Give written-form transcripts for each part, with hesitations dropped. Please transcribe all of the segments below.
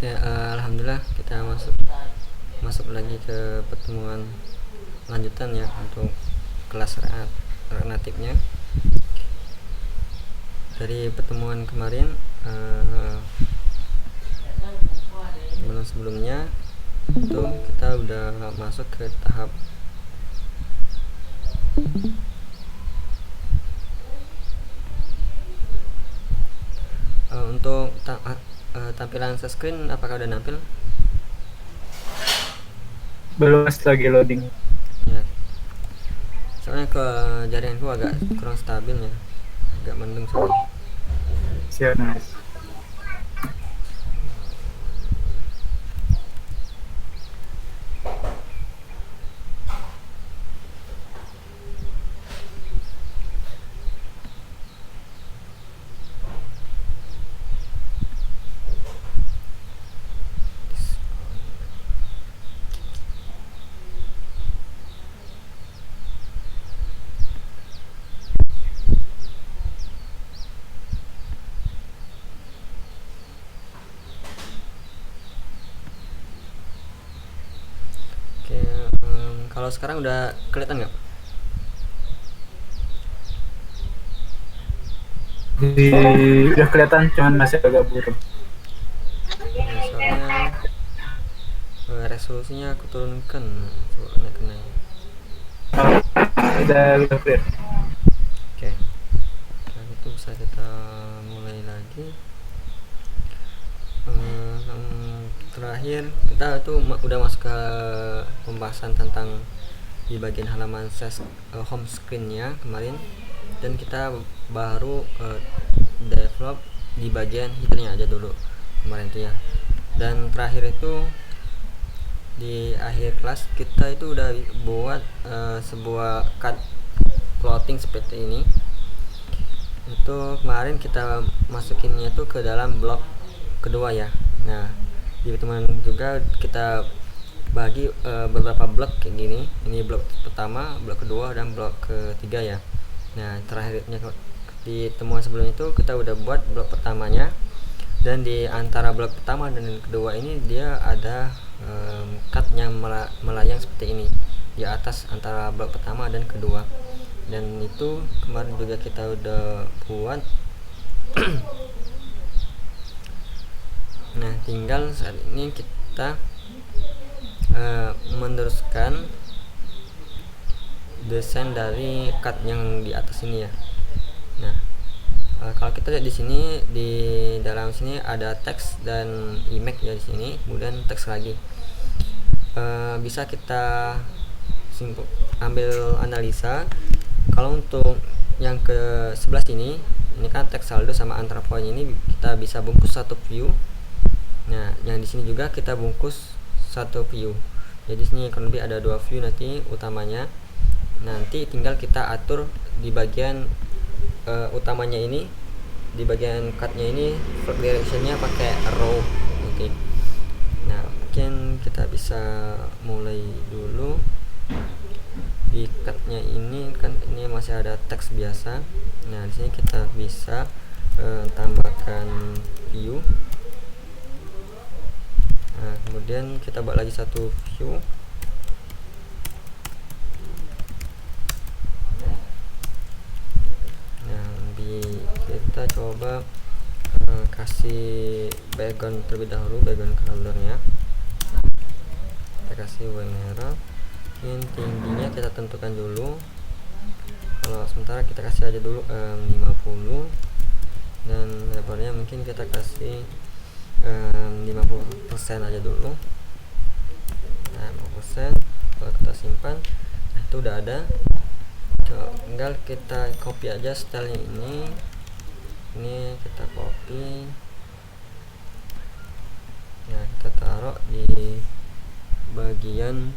Oke, alhamdulillah kita masuk lagi ke pertemuan lanjutan ya untuk kelas relatifnya. Dari pertemuan kemarin, sebelumnya itu kita udah masuk ke tahap untuk tampilan screen. Apakah udah nampil? Belum, mas, lagi loading. Ya, soalnya ke jaringanku agak kurang stabil ya, agak mendung soalnya. Siap, mas. Oke, kalau sekarang udah kelihatan nggak? Udah kelihatan, cuman masih agak buruk. Ya, soalnya resolusinya aku turunkan, coba naik-naik. Udah clear. Oke, kalau itu bisa kita mulai lagi. Terakhir kita tuh udah masuk ke pembahasan tentang di bagian halaman home screen-nya kemarin, dan kita baru develop di bagian headernya aja dulu kemarin tuh ya. Dan terakhir itu di akhir kelas kita itu udah buat sebuah cut plotting seperti ini. Itu kemarin kita masukinnya itu ke dalam blok kedua ya. Nah, di pertemuan juga kita bagi beberapa blok kayak gini. Ini blok pertama, blok kedua, dan blok ketiga ya. Nah, terakhirnya di temuan sebelumnya itu kita udah buat blok pertamanya, dan di antara blok pertama dan kedua ini dia ada cutnya melayang seperti ini di atas antara blok pertama dan kedua. Dan itu kemarin juga kita udah buat. Nah, tinggal saat ini kita meneruskan desain dari cut yang di atas ini ya. Nah, kalau kita lihat di sini, di dalam sini ada teks dan image ya di sini, kemudian teks lagi. Bisa kita ambil analisa. Kalau untuk yang ke sebelah sini, ini kan teks saldo sama antara poin, ini kita bisa bungkus satu view. Nah, yang di sini juga kita bungkus satu view. Jadi sini kurang lebih ada dua view nanti utamanya. Nanti tinggal kita atur di bagian utamanya ini, di bagian cutnya ini directionnya pakai row. Oke. Nah, mungkin kita bisa mulai dulu. Di cutnya ini kan ini masih ada teks biasa. Nah, di sini kita bisa tambahkan view. Nah, kemudian kita buat lagi satu view. Nah, kita coba kasih background terlebih dahulu, background colornya kita kasih warna merah. Ini tingginya kita tentukan dulu. Kalau sementara kita kasih aja dulu 50, dan lebarnya mungkin kita kasih 50% aja dulu. Nah, 50%. Kalau kita simpan, nah itu udah ada. Tinggal kita copy aja stylenya ini kita copy. Nah, kita taruh di bagian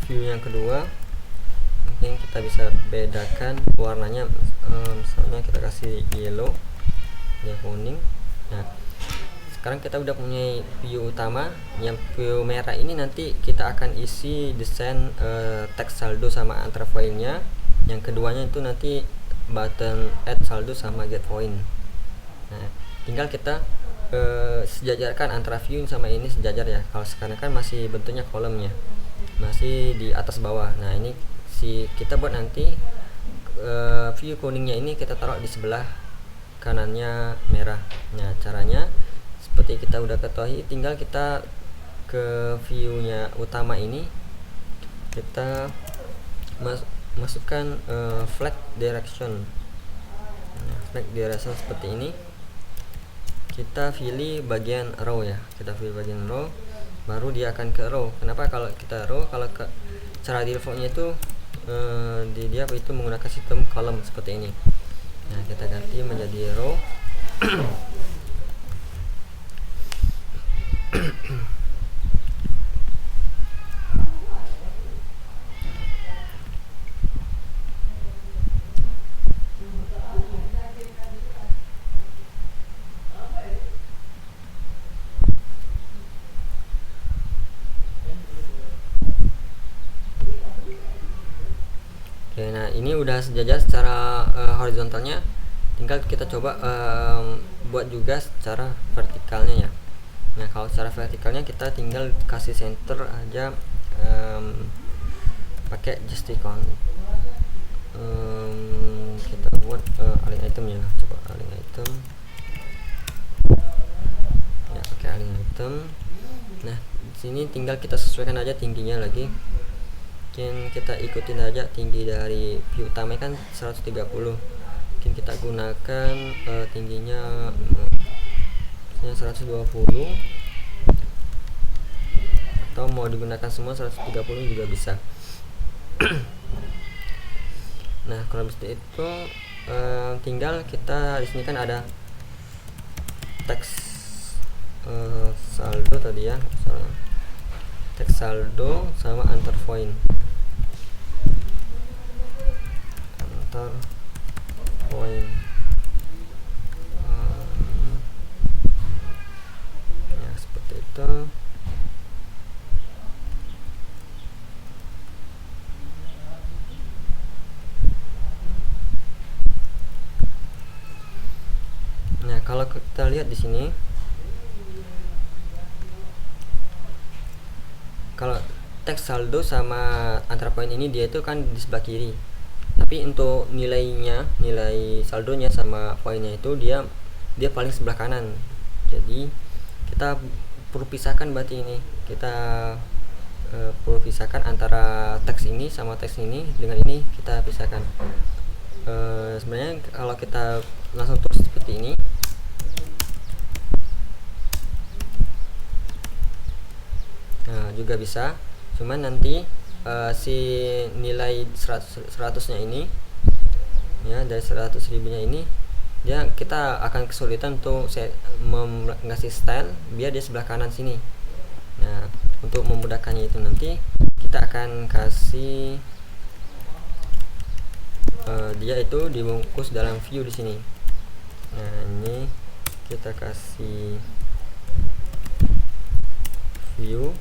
view yang kedua. Mungkin kita bisa bedakan warnanya, misalnya kita kasih yellow ya, kuning. Nah, sekarang kita udah punya view utama. Yang view merah ini nanti kita akan isi desain teks saldo sama antara poinnya. Yang keduanya itu nanti button add saldo sama get point. Nah, tinggal kita sejajarkan antara view sama ini sejajar ya. Kalau sekarang kan masih bentuknya kolomnya, masih di atas bawah. Nah ini kita buat nanti view kuningnya ini kita taruh di sebelah kanannya merah. Nah caranya seperti kita udah ketahui, tinggal kita ke viewnya utama ini kita masukkan flag direction. Nah, flag direction seperti ini. Kita pilih bagian row ya, kita pilih bagian row, baru dia akan ke row. Kenapa kalau kita row? Kalau cara defaultnya itu dia itu menggunakan sistem column seperti ini. Nah kita ganti menjadi row. Oke, nah ini udah sejajar secara horizontalnya. Tinggal kita coba buat juga secara vertikalnya ya. Nah kalau secara vertikalnya kita tinggal kasih center aja, pakai gesticon. Kita buat align item ya. Coba align item. Ya pakai align item. Nah di sini tinggal kita sesuaikan aja tingginya lagi. Mungkin kita ikutin aja tinggi dari view utama kan 130. Mungkin kita gunakan tingginya 120, atau mau digunakan semua 130 juga bisa. Nah kalau seperti itu tinggal kita di sini kan ada teks saldo tadi ya, teks saldo sama antar point. Point ya seperti itu. Nah kalau kita lihat di sini, kalau teks saldo sama antar point ini dia itu kan di sebelah kiri, tapi untuk nilai saldonya sama poinnya itu dia paling sebelah kanan. Jadi kita perlu pisahkan, berarti ini kita perlu pisahkan antara teks ini sama teks ini, dengan ini kita pisahkan. Sebenarnya kalau kita langsung tulis seperti ini, nah juga bisa, cuman nanti si nilai 100-nya ini ya, dari 100.000 nya ini kita akan kesulitan untuk ngasih style biar dia sebelah kanan sini. Nah untuk memudahkannya itu nanti kita akan kasih dia itu dibungkus dalam view di sini. Nah ini kita kasih view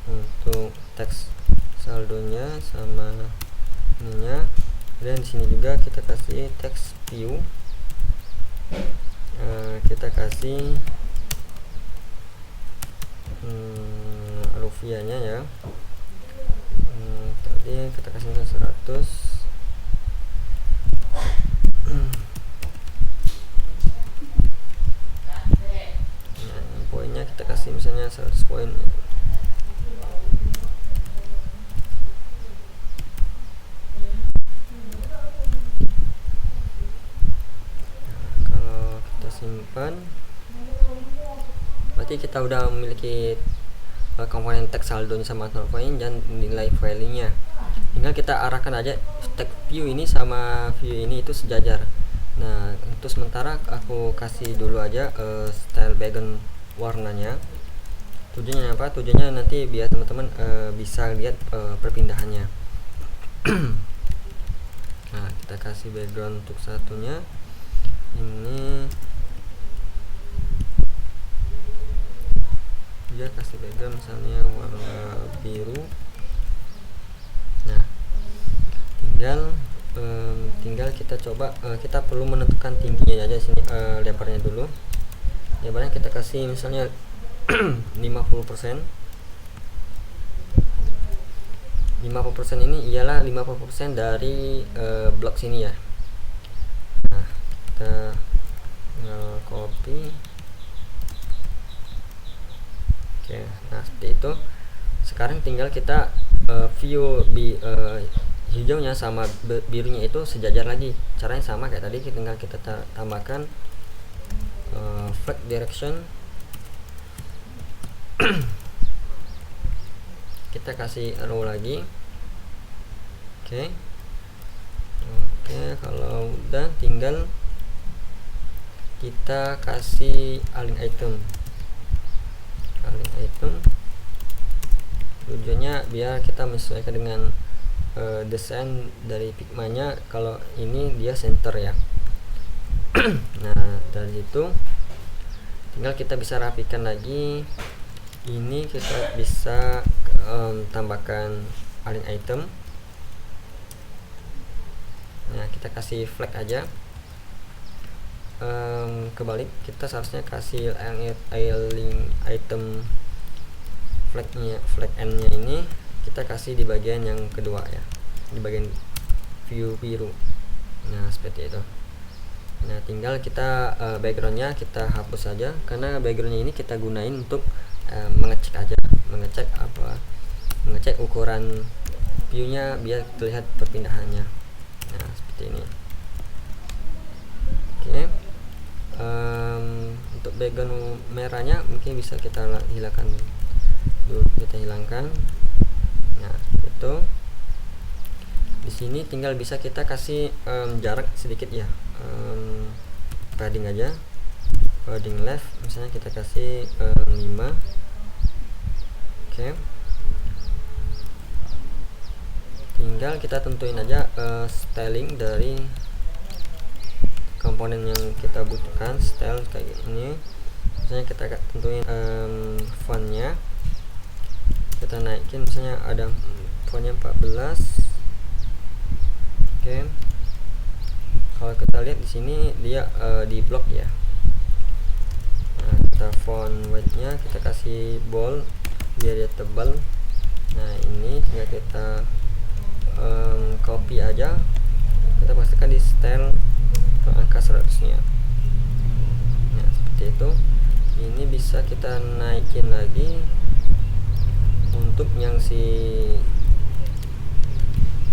untuk teks saldonya sama ininya, dan di sini juga kita kasih teks view. Kita kasih rupiahnya ya. Tadi kita kasih 100. Nah, poinnya kita kasih misalnya 100 poin. Simpan, berarti kita udah memiliki komponen teks saldonya sama antar point dan nilai filenya. Tinggal kita arahkan aja teks view ini sama view ini itu sejajar. Nah untuk sementara aku kasih dulu aja style background warnanya. Tujuannya apa? Tujuannya nanti biar teman-teman bisa lihat perpindahannya. Nah kita kasih background untuk satunya ini, dia kasih background misalnya warna biru. Nah tinggal kita coba, kita perlu menentukan tingginya aja sini, lebarnya dulu. jawabannya kita kasih misalnya 50%. 50% ini ialah 50% dari blok sini ya. Nah, kita copy. Oke, nah seperti itu. Sekarang tinggal kita view hijaunya sama birunya itu sejajar lagi. Caranya sama kayak tadi, tinggal kita tambahkan flag direction. Kita kasih arrow lagi. Oke, kalau udah tinggal kita kasih align item. Tujuannya biar kita menyesuaikan dengan desain dari Figma-nya. Kalau ini dia center ya. Nah, dari itu tinggal kita bisa rapikan lagi. Ini kita bisa tambahkan align item. Nah, kita kasih flag aja. Kebalik, kita seharusnya kasih align item flag end nya ini kita kasih di bagian yang kedua ya, di bagian view biru. Nah, seperti itu. Nah, tinggal kita backgroundnya kita hapus saja, karena backgroundnya ini kita gunain untuk mengecek ukuran viewnya biar terlihat perpindahannya. Nah, seperti ini. Oke. Untuk background merahnya mungkin bisa kita hilangkan dulu, Nah, itu di sini tinggal bisa kita kasih jarak sedikit ya, padding aja, padding left misalnya kita kasih 5. Oke, tinggal kita tentuin aja styling dari komponen yang kita butuhkan. Style kayak ini, misalnya kita tentuin fontnya, kita naikin misalnya ada fontnya 14. Oke, kalau kita lihat di sini dia di blok ya. Nah, kita font weight-nya kita kasih bold biar dia tebal. Nah, ini tinggal kita copy aja, kita pastikan di style angka 100-nya. Nah, seperti itu. Ini bisa kita naikin lagi untuk yang si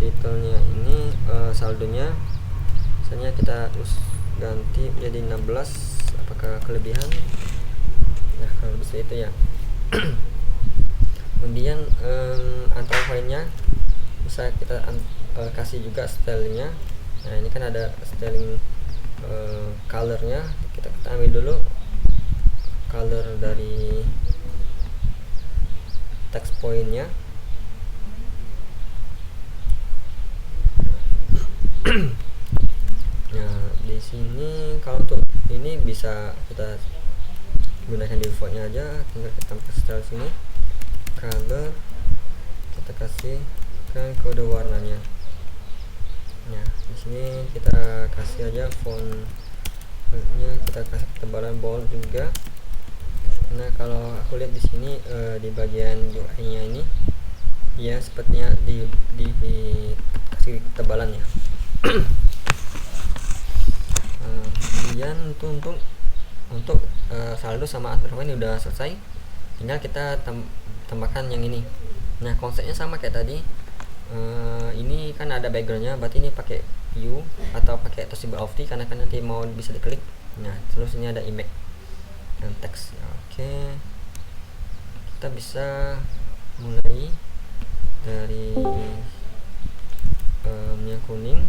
titelnya ini, saldonya misalnya kita ganti jadi 16. Apakah kelebihan? Nah, kalau bisa itu ya. Kemudian antara poinnya bisa kita kasih juga stylenya. Nah, ini kan ada styling colornya, kita ambil dulu color dari text pointnya. Nah, di sini kalau untuk ini bisa kita gunakan defaultnya aja, tinggal kita pakai style sini, color, kita kasihkan kode warnanya. Nah, di sini kita kasih aja fontnya, kita kasih ketebalan bold juga. Nah, kalau aku lihat di sini di bagian UI-nya ini ya sepertinya di kasih ketebalan ya. Kemudian untuk saldo sama afterpay ini udah selesai, tinggal kita tambahkan yang ini. Nah, konsepnya sama kayak tadi. Ini kan ada backgroundnya, berarti ini pakai view atau pakai toolbar of t, karena kan nanti mau bisa diklik. Nah, terus ini ada image dan teks. Oke, kita bisa mulai dari yang kuning.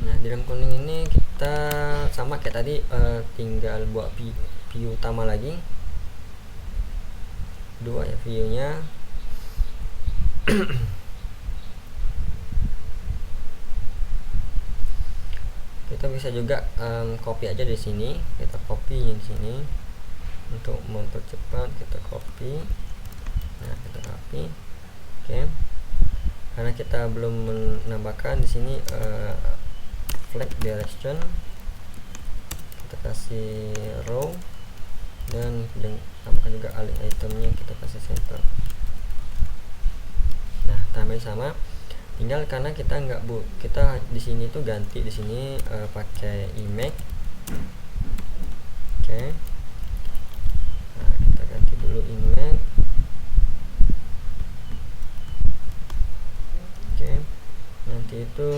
Nah, di dalam kuning ini kita sama kayak tadi, tinggal buat view utama lagi, dua ya view-nya. Kita bisa juga copy aja di sini, kita copy di sini untuk mempercepat, kita copy. Nah, kita copy. Oke, karena kita belum menambahkan di sini flag direction, kita kasih row, dan tambahkan juga align itemnya, kita kasih center. Nah, tambahin sama, tinggal karena kita kita di sini tuh ganti di sini pakai image. Oke. Nah, kita ganti dulu image. Oke. Nanti itu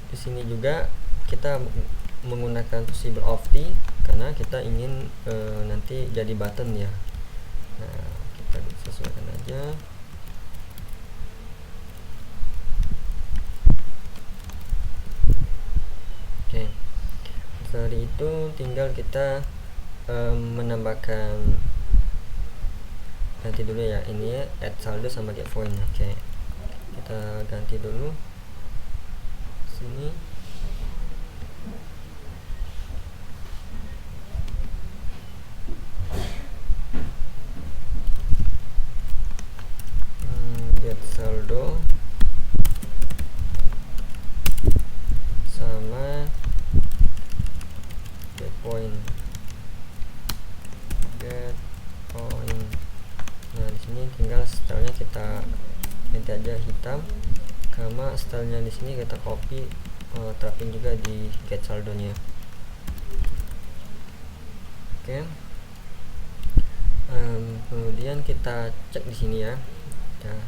di sini juga kita menggunakan Possible of T karena kita ingin nanti jadi button ya. Nah, kita sesuaikan aja. Oke. Setelah itu tinggal kita menambahkan, ganti dulu ya, ini ya, add saldo sama get point. Oke. Kita ganti dulu sini. Get saldo sama get point. Nah, di sini tinggal stylenya kita ganti aja hitam, karena stylenya di sini kita copy, terapin juga di get saldonya. Oke. Kemudian kita cek di sini ya. Nah,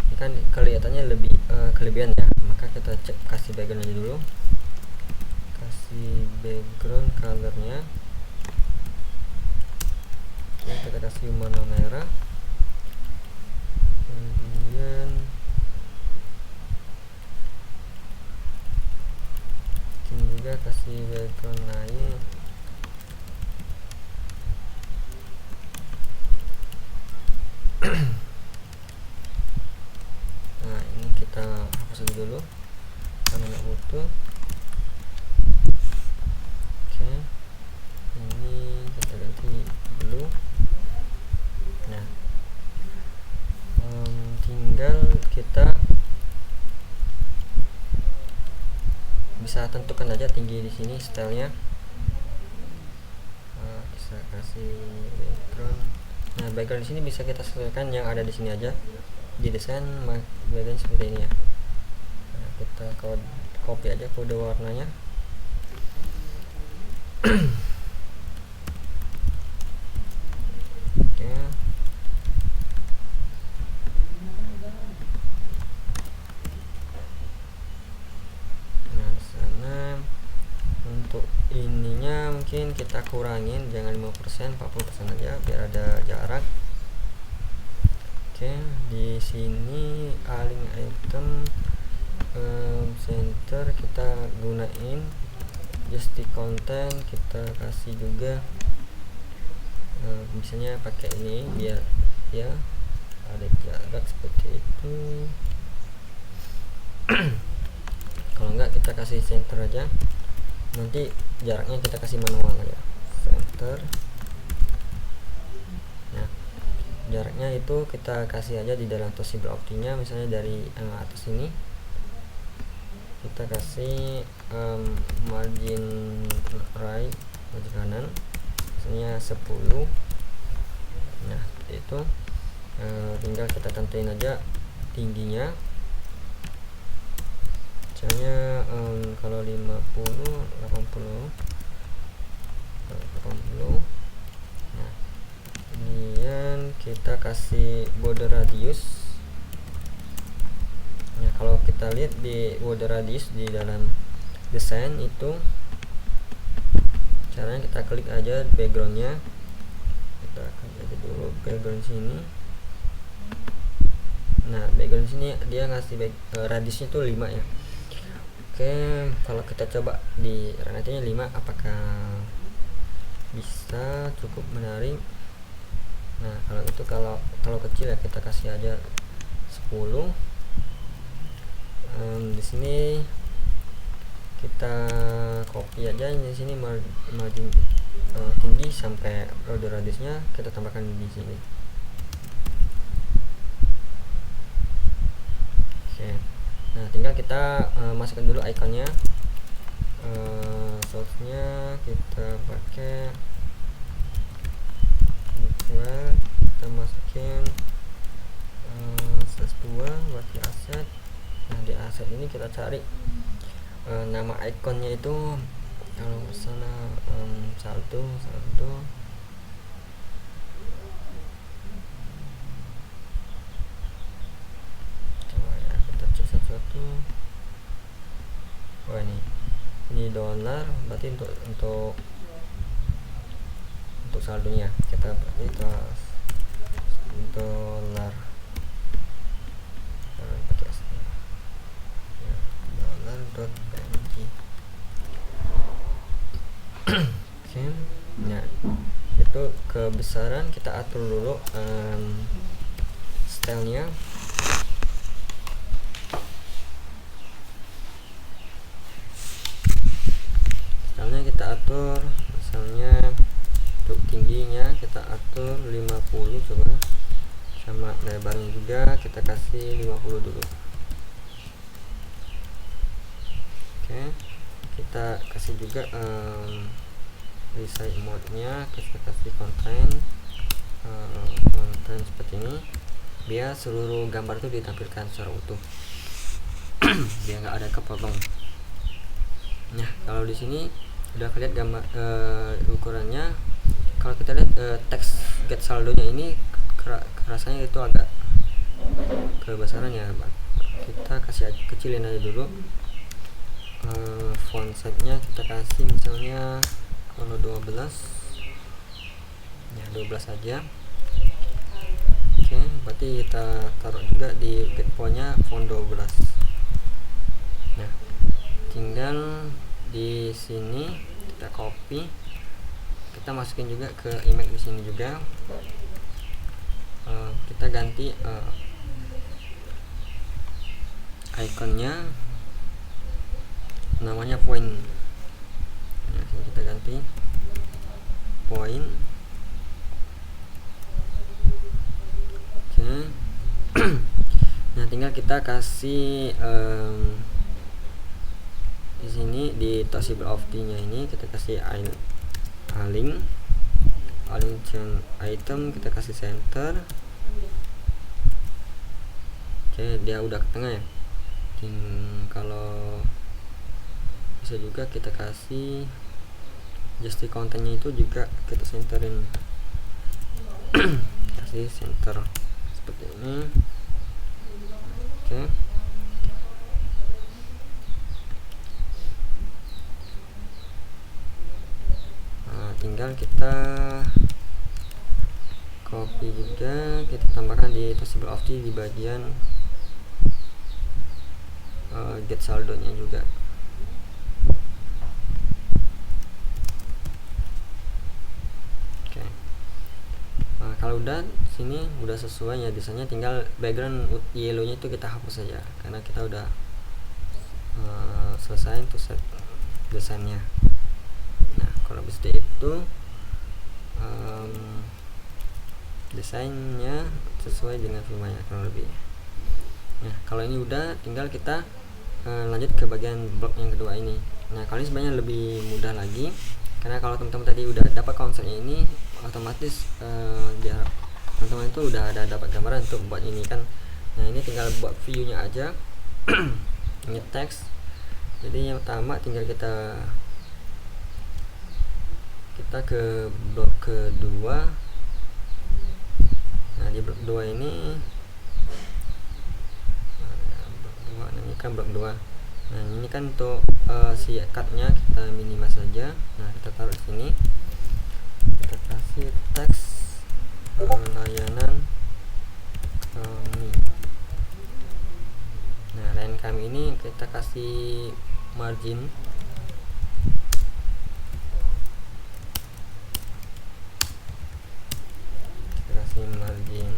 ini kan kelihatannya lebih kelebihan ya, maka kita cek, kasih background aja dulu, kasih background colornya. Oke, kita kasih warna merah, kemudian ini juga kasih background lain. Nah, ini kita hapus dulu karena nggak butuh. Oke, ini kita ganti blue. Nah, tinggal kita bisa tentukan aja tinggi di sini stylenya. Bisa kasih background. Nah, background di sini bisa kita sesuaikan yang ada di sini aja. Di desain background seperti ini ya. Nah, kita copy aja kode warnanya. Oke. Nah, di sana untuk ininya mungkin kita kurangin, jangan 50%, 40% aja biar ada jarak. Oke, di sini align item center kita gunain justic content, kita kasih juga misalnya pakai ini biar ya ada jarak seperti itu. Kalau enggak kita kasih center aja, nanti jaraknya kita kasih manual ya, center. Nah, jaraknya itu kita kasih aja di dalam Possible of T-nya, misalnya dari atas ini kita kasih margin right, margin kanan misalnya 10. Nah, itu tinggal kita tentuin aja tingginya, misalnya kalau 50, 80. Nah, kemudian kita kasih border radius. Nah, kalau kita lihat di border radius di dalam desain itu, caranya kita klik aja backgroundnya, kita klik aja dulu background sini. Nah, background sini dia ngasih radiusnya tuh 5 ya. Oke, kalau kita coba di rananya 5, apakah bisa cukup menarik? Nah, kalau itu kalau kecil ya kita kasih aja 10. Di sini kita copy aja di sini margin tinggi sampai border radiusnya kita tambahkan di sini. tinggal kita masukkan dulu ikonnya. Source-nya kita pakai virtual, kita masukin /2 berarti aset. Nah, di aset ini kita cari nama ikonnya itu kalau misalnya saldo. Coba ya, kita cek satu-satu. Oh, ini dolar, berarti untuk saldonya kita dolar pakai asli ya, dolar.png. Oke, nah itu kebesaran kita atur dulu stylenya. Stylenya kita atur, misalnya untuk tingginya kita atur 50, coba, sama lebarnya juga kita kasih 50 dulu. Oke, kita kasih juga resize mode-nya, kita kasih konten seperti ini biar seluruh gambar itu ditampilkan secara utuh. Biar nggak ada kepotong. Nah, kalau di sini udah kelihatan gambar ukurannya. Kalau kita lihat teks get saldonya ini rasanya itu agak kebesarannya, kita kasih kecilin aja dulu. Font size-nya kita kasih misalnya kalau 12 ya, 12 aja. Oke, berarti kita taruh juga di get font-nya font 12. Nah, tinggal di sini kita copy, kita masukin juga ke image di sini juga. Kita ganti ikonnya, namanya point. Nah, kita ganti point. Oke. Nah, tinggal kita kasih di sini di table of D-nya ini kita kasih align change item, kita kasih center. Oke, dia udah ke tengah ya. Kalau bisa juga kita kasih justify kontennya itu juga kita centerin. Kasih center seperti ini. Oke. Nah, tinggal kita copy juga, kita tambahkan di table of D di bagian get saldonya juga. Oke. Nah, kalau udah sini udah sesuai ya desainnya, tinggal background yellow-nya itu kita hapus saja karena kita udah selesai untuk set desainnya. Nah, kalau seperti itu desainnya sesuai dengan filmnya kurang lebih. Nah, kalau ini udah, tinggal kita lanjut ke bagian blok yang kedua ini. Nah, kali ini sebenarnya lebih mudah lagi karena kalau teman-teman tadi udah dapat konsepnya ini, otomatis teman-teman itu udah ada dapat gambaran untuk buat ini kan. Nah, ini tinggal buat view-nya aja. Ini teks. Jadi yang pertama tinggal kita ke blok kedua. Nah, di blok 2 ini ini kan blok 2. Nah, ini kan untuk si cut-nya kita minimal saja. Nah, kita taruh di sini. Kita kasih teks layanan kami. Nah, layanan kami ini kita kasih margin. Kita kasih margin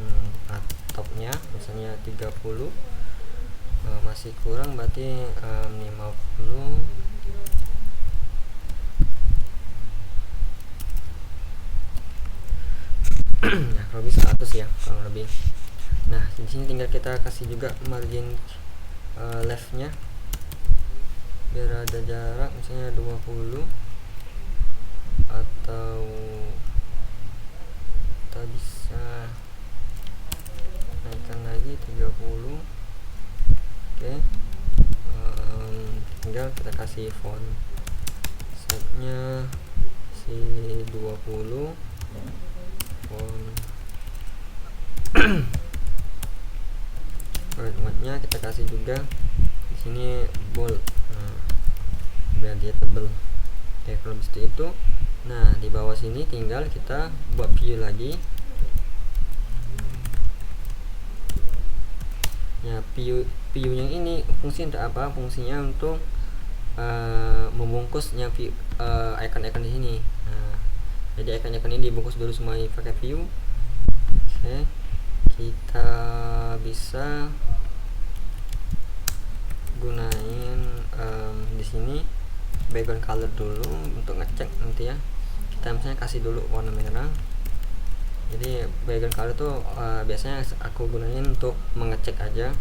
topnya misalnya 30. Masih kurang berarti 50. Nah, kalau bisa 100 ya kurang lebih. Nah, di sini tinggal kita kasih juga margin leftnya biar ada jarak, misalnya 20, atau kita bisa naikkan lagi 30. Oke. Tinggal kita kasih font size-nya si 20, font formatnya kita kasih juga di sini bold, biar dia tebel. Oke, kalau seperti itu. Nah, di bawah sini tinggal kita buat view lagi. Ya, view yang ini fungsi untuk apa? Fungsinya untuk membungkusnya icon-icon di sini. Nah, jadi icon-icon ini dibungkus dulu semua pakai view. Oke, kita bisa gunain di sini background color dulu untuk ngecek nanti ya. Kita misalnya kasih dulu warna merah. Jadi background color tuh biasanya aku gunain untuk mengecek aja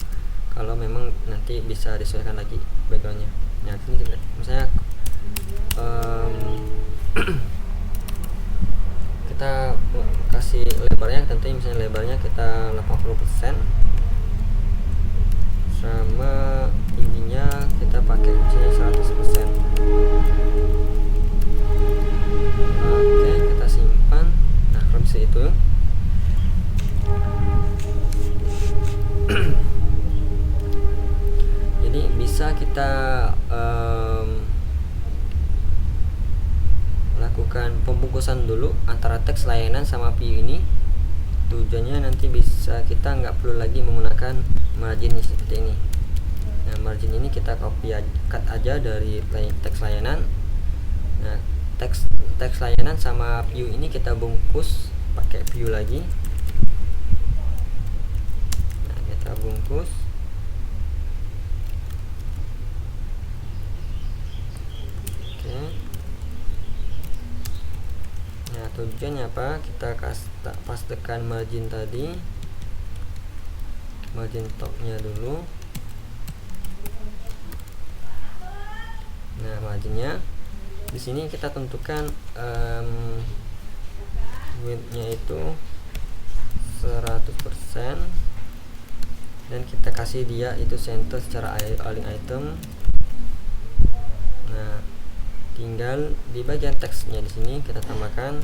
kalau memang nanti bisa disesuaikan lagi backgroundnya. Nah, ini misalnya kita kasih lebarnya, tentunya misalnya lebarnya kita 80%, sama tingginya kita pakai misalnya 100%. Oke, kita simpan. Nah, kalau bisa itu jadi bisa kita lakukan pembungkusan dulu antara teks layanan sama view ini. Tujuannya nanti bisa kita nggak perlu lagi menggunakan margin seperti ini. Nah, margin ini kita copy cut aja dari teks layanan. Nah, teks layanan sama view ini kita bungkus pakai view lagi. Nah, kita bungkus. Oke. Nah, tujuannya apa? Kita pastikan margin tadi, margin topnya dulu. Nah, marginnya di sini kita tentukan width-nya itu 100%, dan kita kasih dia itu center secara align item. Nah, tinggal di bagian teksnya di sini kita tambahkan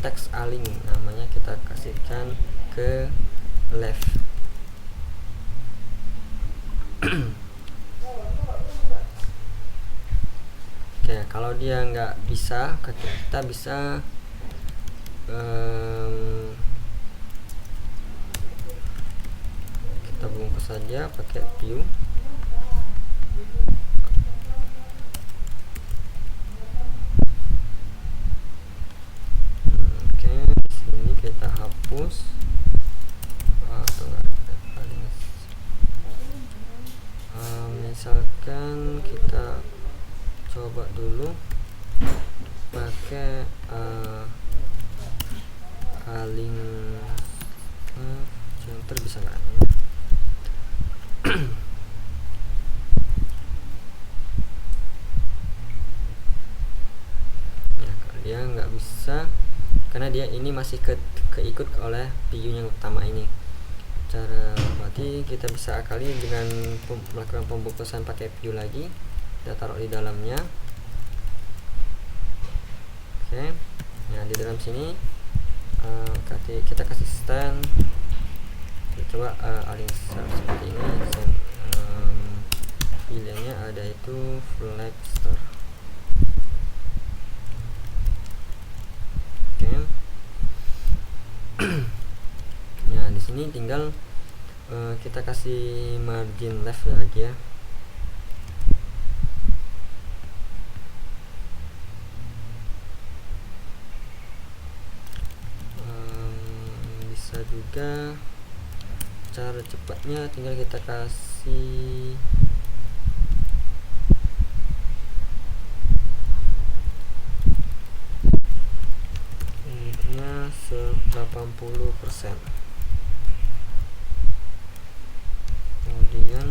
teks align, namanya kita kasihkan ke left. Oke, kalau dia nggak bisa, kita bisa kita bungkus saja pakai view. Oke, sini kita hapus atau misalkan kita coba dulu pakai align center, bisa nggak? Ya, kalau dia nggak bisa karena dia ini masih keikut oleh view yang utama ini. Cara berarti kita bisa akali dengan melakukan pembungkusan pakai view lagi. Kita taruh di dalamnya. Oke. Nah, di dalam sini kita kasih stand. Kita coba align seperti ini. Pilihannya ada itu flag star. Oke. Nah, di sini tinggal kita kasih margin left lagi ya. Bisa juga cara cepatnya tinggal kita kasih ininya 80%, kemudian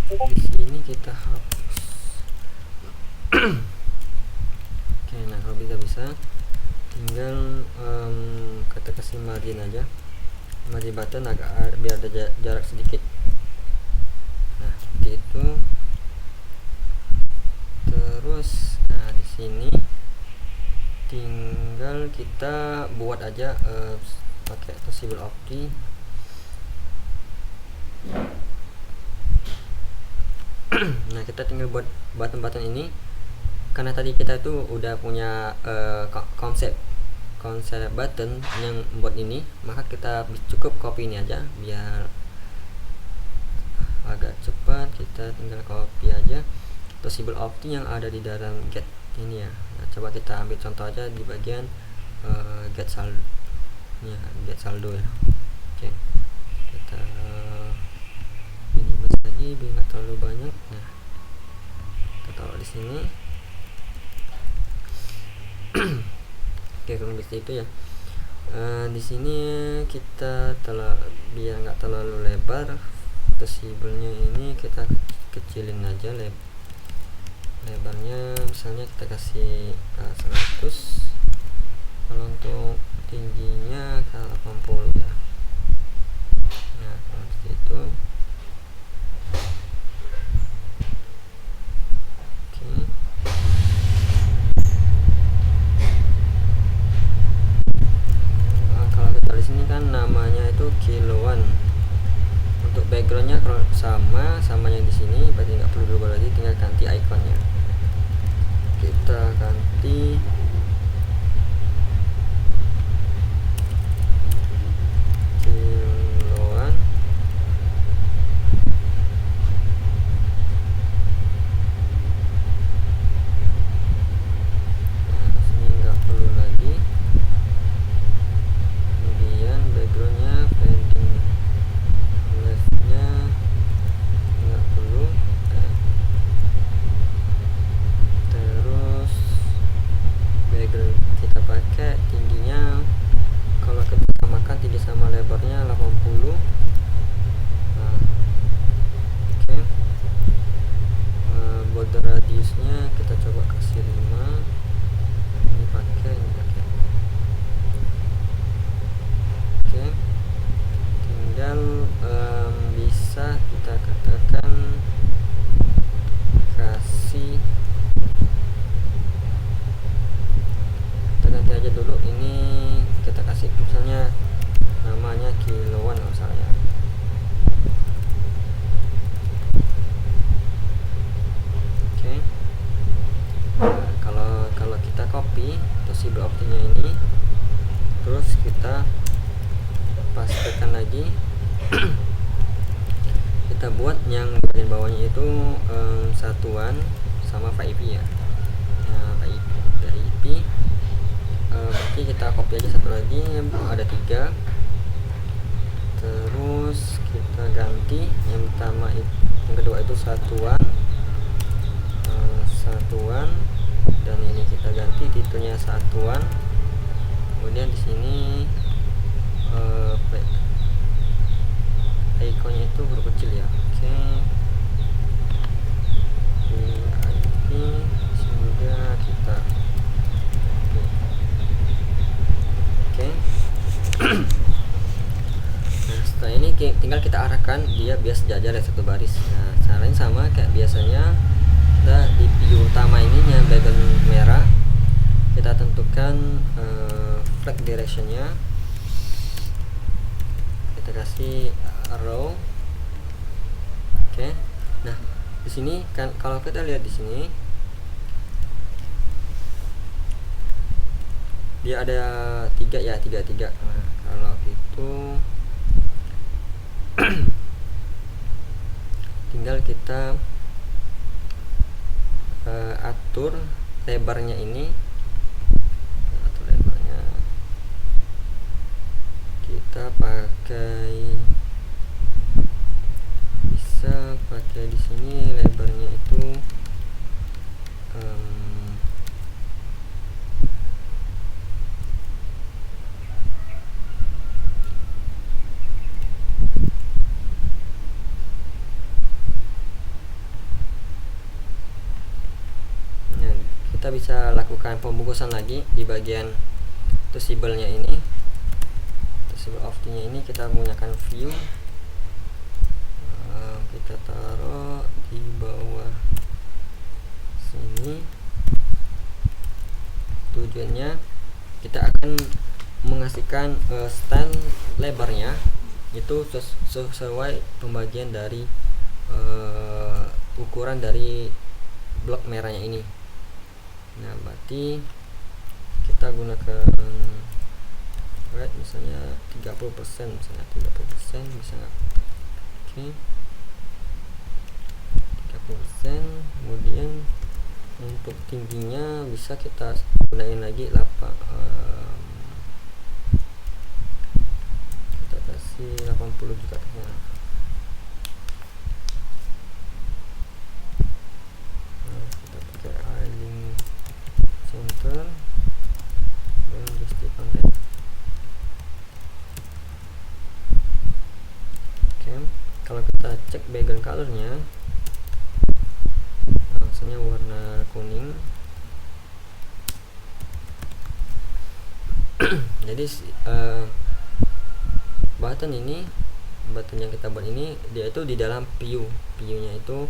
Di sini kita hapus. Oke, nah kalau bisa tinggal kita kasih margin aja, margin button agak biar ada jarak sedikit. Nah seperti itu. Terus nah di sini tinggal kita buat aja pakai Toshiba Opti. Nah kita tinggal buat button-button ini, karena tadi kita itu udah punya konsep button yang buat ini, maka kita cukup copy ini aja biar agak cepat. Kita tinggal copy aja Toshiba Opti yang ada di dalam get ini ya. Nah, coba kita ambil contoh aja di bagian get saldo ya, get saldo ya. Oke, kita minimize lagi biar nggak terlalu banyak. Nah kita taruh di sini. Oke, kurang lebih itu ya. Di sini kita biar nggak terlalu lebar, visible-nya ini kita kecilin aja lebarnya, misalnya kita kasih 100. Kalau untuk tingginya ke 80 ya. Nah seperti itu. Oke. Kalau kita di sini kan namanya itu kiloan. Untuk backgroundnya kalau sama yang di sini, berarti nggak perlu berubah lagi, tinggal ganti ikonnya. Kita ganti kiloan. Nah sini nggak perlu lagi. Kemudian backgroundnya padding leftnya nggak perlu. Terus background kita pakai tingginya, kalau kita samakan tinggi sama lebarnya 80. Nah, oke. Border radiusnya kita coba kasih 5. Ini pakai. Oke, tinggal bisa kita katakan kasih, kita ganti aja dulu ini, kita kasih misalnya namanya kiloan misalnya. Oke. Nah, kalau kita copy Toshiba Optinya ini, terus kita pastikan lagi. Kita buat yang bagian bawahnya itu satuan sama VIP ya. Nah, VIP berarti kita copy aja satu lagi, ada 3. Terus kita ganti yang pertama, yang kedua itu satuan, dan ini kita ganti titelnya satuan. Kemudian di sini ikonnya itu huruf kecil ya. Oke. VIP juga kita. Oke. Nah setelah ini tinggal kita arahkan dia biar sejajar ya, satu baris. Nah caranya sama kayak biasanya. Kita di view utama ini yang background merah, kita tentukan flag directionnya, kita kasih arrow. Oke. Nah di sini kan kalau kita lihat di sini dia ada 3 ya, 3. Nah kalau itu tinggal kita atur lebarnya ini. Atur lebarnya kita pakai, bisa pakai di sini lebarnya itu kita bisa lakukan pembungkusan lagi di bagian visible-nya ini. Visible opti-nya ini kita menggunakan view, kita taruh di bawah sini. Tujuannya kita akan mengasihkan stand lebarnya itu sesuai pembagian dari ukuran dari blok merahnya ini. Nah, berarti kita gunakan red misalnya 30%, misalnya 30% bisa nggak? Oke. 30%. Kemudian untuk tingginya bisa kita gunain lagi kita kasih 80 juga ya. Kita pakai align center dan justify content. Oke, kalau kita cek background colornya, langsungnya warna kuning. Jadi button yang kita buat ini dia itu di dalam view-nya itu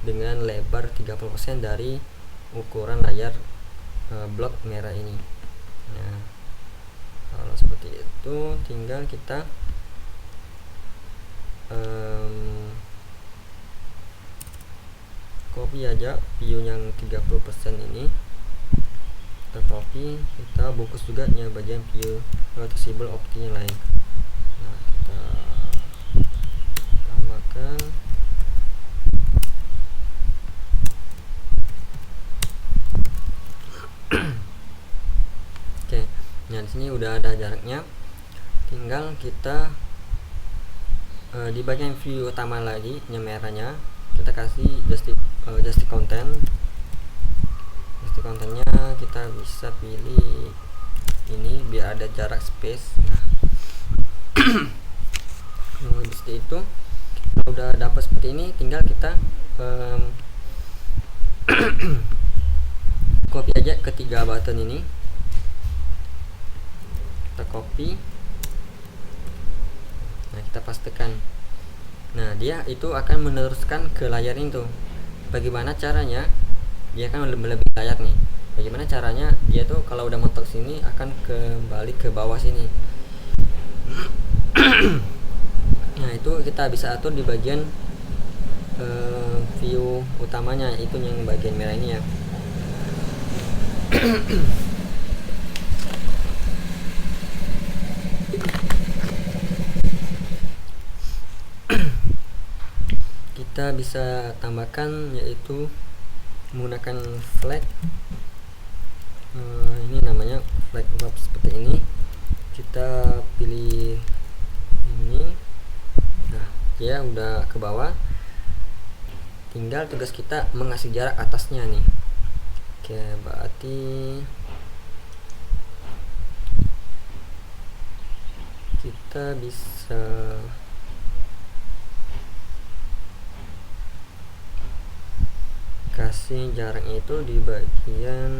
dengan lebar 30% dari ukuran layar blok merah ini. Nah, kalau seperti itu tinggal kita copy aja view yang 30% ini, kita copy, kita bungkus juga nya bagian view visible opti yang lain. Nah, kita tambahkan oke. Nah, di sini udah ada jaraknya, tinggal kita di bagian view utama lagi yang merahnya kita kasih justify content. Kontennya kita bisa pilih ini biar ada jarak space. Nah, seperti itu. Kalau udah dapat seperti ini, tinggal kita copy aja ketiga button ini. Kita copy. Nah, kita pastekan. Nah, dia itu akan meneruskan ke layar itu. Bagaimana caranya? Dia kan lebih layak nih. Bagaimana caranya? Dia tuh kalau udah mentok sini akan kembali ke bawah sini. Nah, itu kita bisa atur di bagian view utamanya, itu yang bagian merah ini ya. Kita bisa tambahkan yaitu menggunakan flag. Ini namanya flag wrap seperti ini. Kita pilih ini. Nah, dia udah ke bawah. Tinggal tugas kita mengasih jarak atasnya nih. Oke, berarti kita bisa kasih jaraknya itu di bagian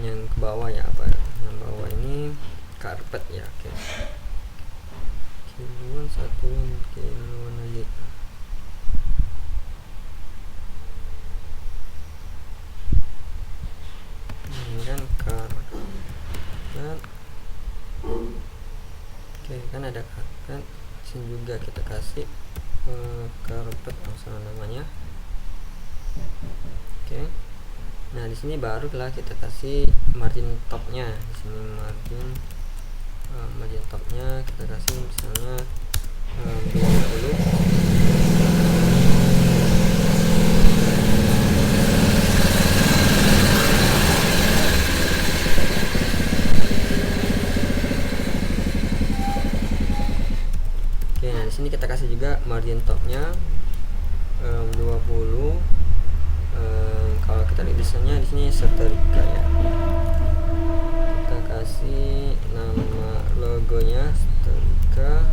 yang ke bawah ya, apa yang bawah ini karpet ya. Oke, kiloan satuan kiloan aja. Ini kan karpet. Oke, kan ada karpet. Sini juga kita kasih karpet salah namanya. Oke. Nah, di sini barulah kita kasih margin topnya. Di sini margin topnya kita kasih misalnya 20. Nah, di sini kita kasih juga margin topnya 20. Kalau kita lihat desainnya di sini setrika ya. Kita kasih nama logonya setrika.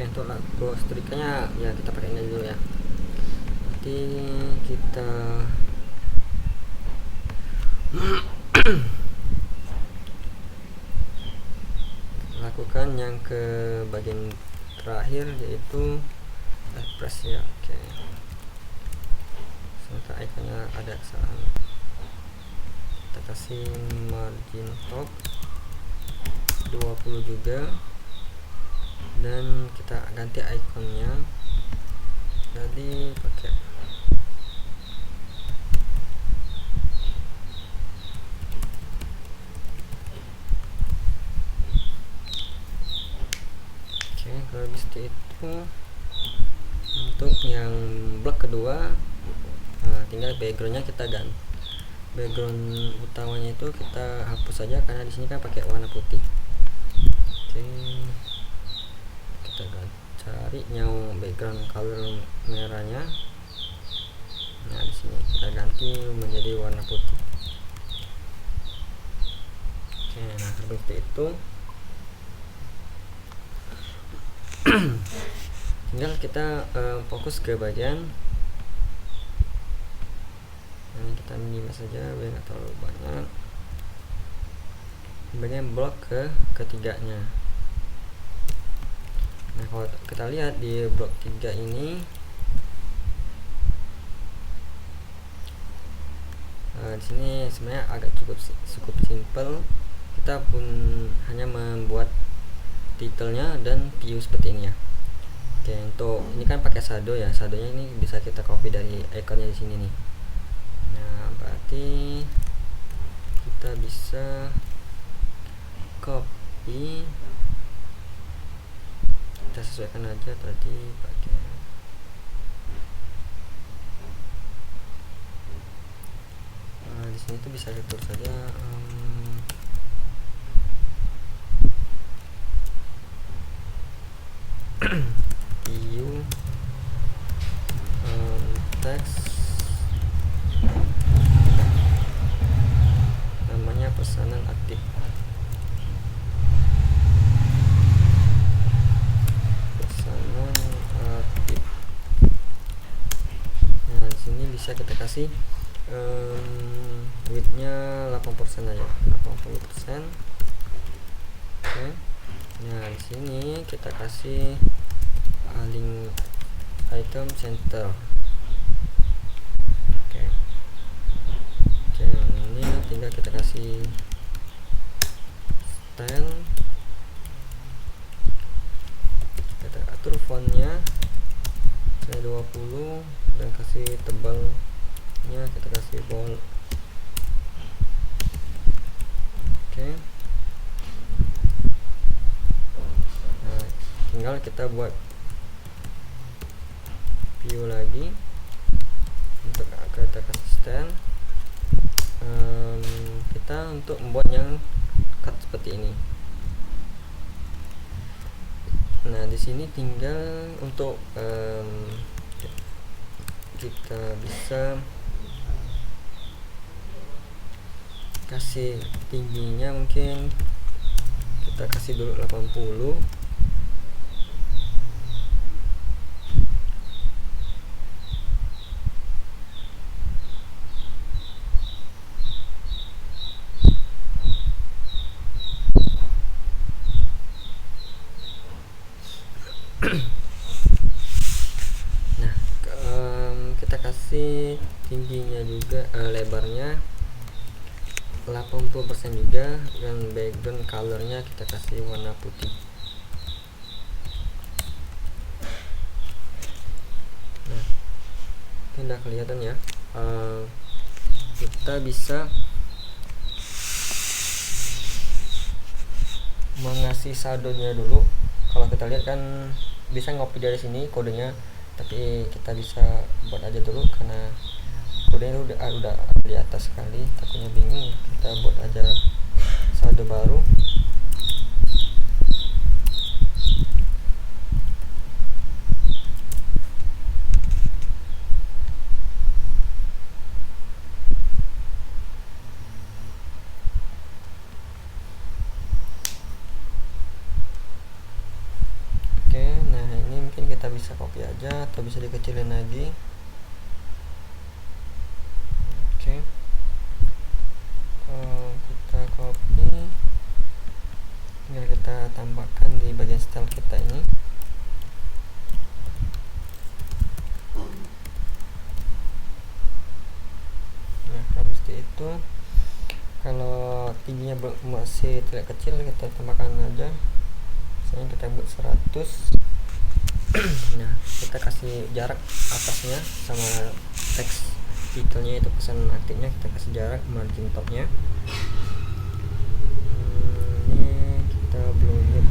untuk logo setrikanya ya kita pakai ini dulu ya. Nanti kita lakukan yang ke bagian terakhir, yaitu refresh ya. Oke, sementara ikonnya ada kesalahan, kita kasih margin top 20 juga, dan kita ganti ikonnya jadi pakai kalau seperti itu. Untuk yang blok kedua, tinggal backgroundnya kita ganti. Background utamanya itu kita hapus saja karena di sini kan pakai warna putih. Oke, kita cari yang background color merahnya. Nah, di sini kita ganti menjadi warna putih. Oke, nah seperti itu. Tinggal kita fokus ke bagian kita minimize saja biar nggak terlalu banyak, bagian blok ketiganya. Nah, kalau kita lihat di blok 3 ini, di sini sebenarnya agak cukup simple. Kita pun hanya membuat titelnya dan view seperti ini ya. Oke, untuk ini kan pakai shadow ya. Shadownya ini bisa kita copy dari ikonnya di sini nih. Nah, berarti kita bisa copy, kita sesuaikan aja tadi pakai di sini tuh bisa diatur saja view text namanya pesanan aktif. Nah, di sini bisa kita kasih widthnya 80% aja, 80%. Oke. Nah, di sini kita kasih link item center. Oke, yang ini tinggal kita kasih style, kita atur fontnya 20 dan kasih tebalnya kita kasih bold. Oke. Nah, tinggal kita buat view lagi untuk kita kasih stand. Kita untuk membuat yang cut seperti ini. Nah, di sini tinggal untuk kita bisa kasih tingginya, mungkin kita kasih dulu 80. Nah, kita kasih tingginya juga, lebarnya 80% juga, dan background colornya kita kasih warna putih. Nah, ini udah kelihatan ya. Kita bisa mengasih shadownya dulu. Kalau kita lihat kan bisa ngopi dari sini kodenya, tapi kita bisa buat aja dulu karena kodenya udah di atas sekali, takutnya bingung. Kita buat aja shadow baru. Oke, nah bisa copy aja atau bisa dikecilin lagi. Oke. Kita copy, tinggal kita tambahkan di bagian style kita ini. Nah, habis itu kalau tingginya masih tidak kecil, kita tambahkan aja, misalnya kita buat 100. Nah, kita kasih jarak atasnya sama teks titelnya itu pesan aktifnya, kita kasih jarak margin topnya. Ini kita belum lihat.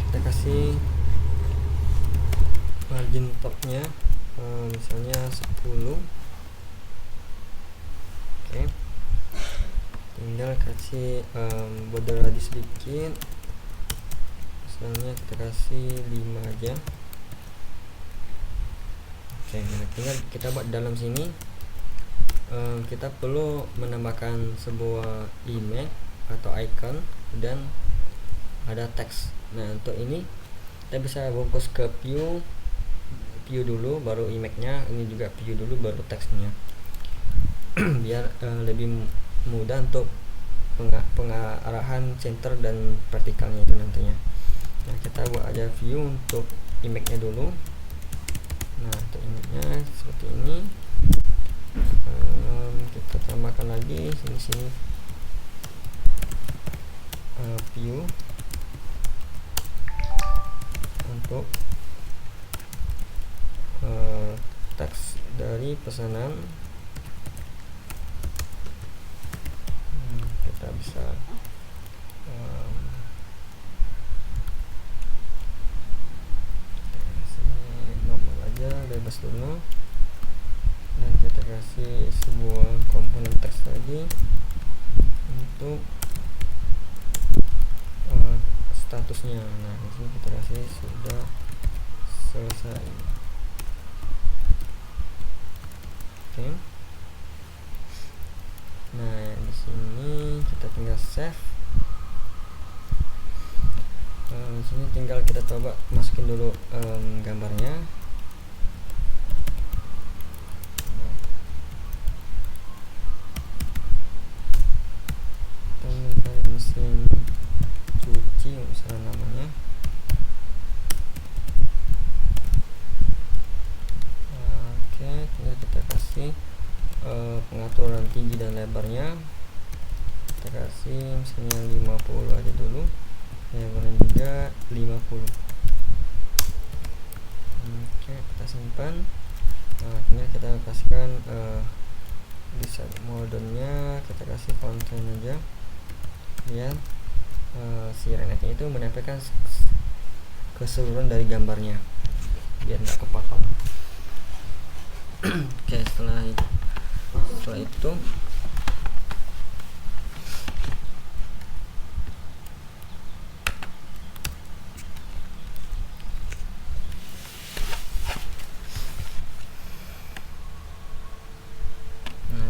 Kita kasih margin topnya misalnya 10. Oke, tinggal kasih border radius sedikit, misalnya kita kasih 5 aja. Oke, nah tinggal kita buat dalam sini. Kita perlu menambahkan sebuah image atau icon dan ada teks. Nah, untuk ini kita bisa fokus ke view dulu baru image-nya, ini juga view dulu baru teksnya. Biar lebih mudah untuk pengarahan center dan vertikalnya itu nantinya. Nah, kita buat aja view untuk image-nya dulu. Nah, untuk image-nya seperti ini. Kita tambahkan lagi sini view untuk teks dari pesanan. Kita bisa normal aja, bebas dulu, dan kita kasih sebuah komponen teks lagi untuk statusnya. Nah, di sini kita kasih sudah selesai. Oke. Nah, di sini kita tinggal save. Di sini tinggal kita coba masukin dulu gambarnya. Kita cari mesin cuci misalnya namanya. Oke, tinggal kita kasih pengaturan tinggi dan lebarnya, kita kasih misalnya 50 aja dulu, lebarnya juga 50. Oke, kita simpan. Nah, tinggal kita kasihkan desain modenya, kita kasih konten aja biar si Renetnya itu menempelkan keseluruhan dari gambarnya biar nggak kepotong. Oke, setelah itu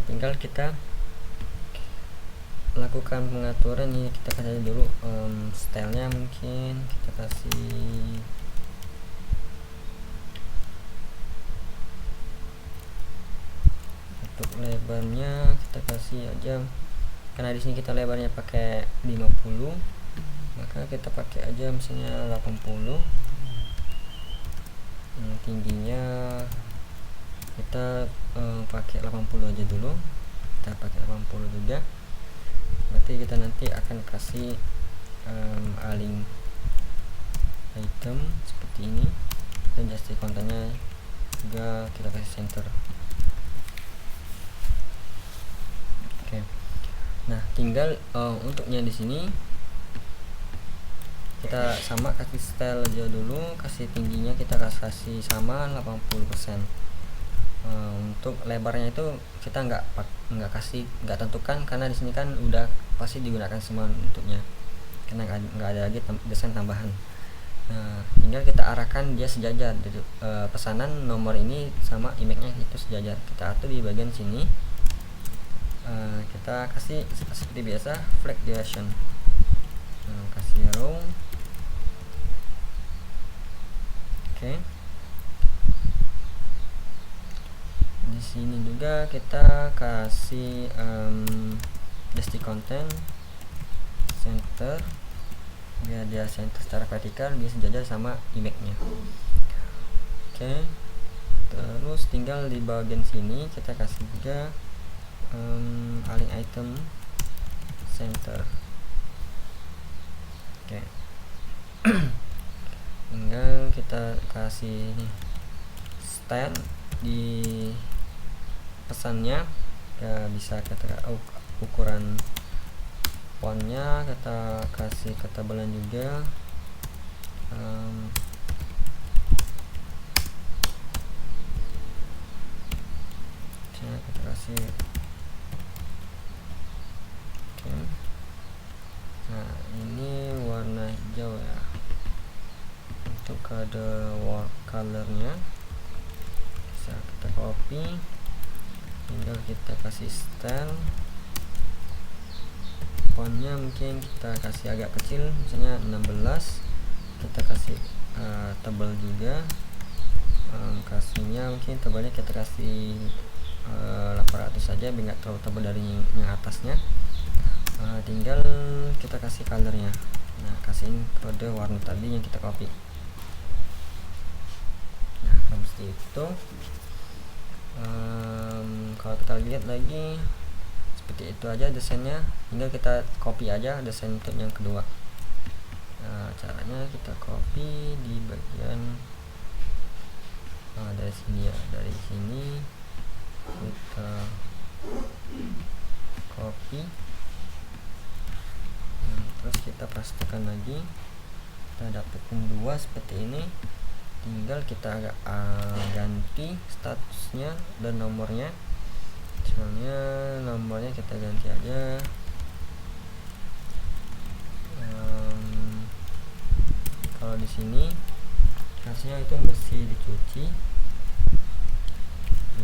tinggal kita lakukan pengaturan. Ini kita kasih dulu stylenya, mungkin kita kasih untuk lebarnya kita kasih aja, karena di sini kita lebarnya pakai 50, maka kita pakai aja misalnya 80. Tingginya kita pakai 80 aja dulu, kita pakai 80 juga. Berarti kita nanti akan kasih align item seperti ini, dan justice kontennya juga kita kasih center. Oke. Nah, tinggal untuknya di sini kita sama kasih style aja dulu, kasih tingginya kita kasih sama 80%. Untuk lebarnya itu kita nggak tentukan, karena di sini kan udah pasti digunakan semua bentuknya, karena nggak ada lagi desain tambahan. Nah, tinggal kita arahkan dia sejajar. Jadi, pesanan nomor ini sama image-nya itu sejajar. Kita atur di bagian sini. Kita kasih seperti biasa flag direction. Kasih row. Oke. Di sini juga kita kasih desti content center, biar dia center secara vertikal, dia sejajar sama image-nya. Oke. Terus tinggal di bagian sini kita kasih juga align item center. Oke. Tinggal kita kasih style di pesannya, ya bisa kita ukuran fontnya, kita kasih ketebalan juga. Kita kasih oke. Nah, ini warna hijau ya untuk kode colornya. Bisa kita copy, tinggal kita kasih style. Fontnya mungkin kita kasih agak kecil, misalnya 16. Kita kasih tebal juga. Kasihnya mungkin tebalnya kita kasih 800 saja, biar nggak terlalu tebal dari yang atasnya. Tinggal kita kasih colornya. Nah, kasihin kode warna tadi yang kita copy. Nah, seperti itu. Kalau kita lihat lagi seperti itu aja desainnya, tinggal kita copy aja desain untuk yang kedua. Nah, caranya kita copy di bagian dari sini ya, dari sini kita copy. Terus kita pastikan lagi, kita dapetin dua seperti ini. Tinggal kita ganti statusnya dan nomornya. Misalnya nomornya kita ganti aja kalau di sini harusnya itu mesti dicuci, oke,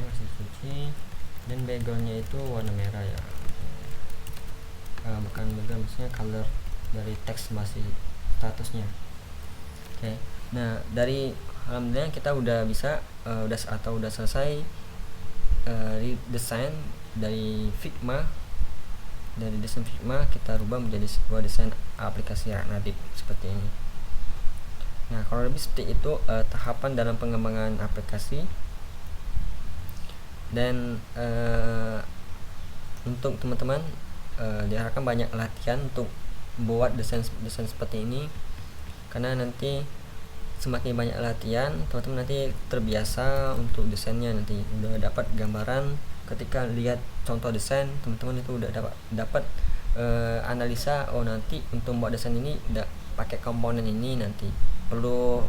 masih dicuci, dan backgroundnya itu warna merah ya, bukan background, maksudnya color dari teks masih statusnya. Oke. Nah, dari alhamdulillah kita udah bisa udah selesai desain dari Figma. Dari desain Figma kita rubah menjadi sebuah desain aplikasi React Native seperti ini. Nah, kalau lebih seperti itu tahapan dalam pengembangan aplikasi. Dan untuk teman-teman diharapkan banyak latihan untuk buat desain seperti ini, karena nanti semakin banyak latihan, teman-teman nanti terbiasa untuk desainnya, nanti udah dapat gambaran. Ketika lihat contoh desain, teman-teman itu udah dapat analisa, oh nanti untuk membuat desain ini udah pakai komponen ini, nanti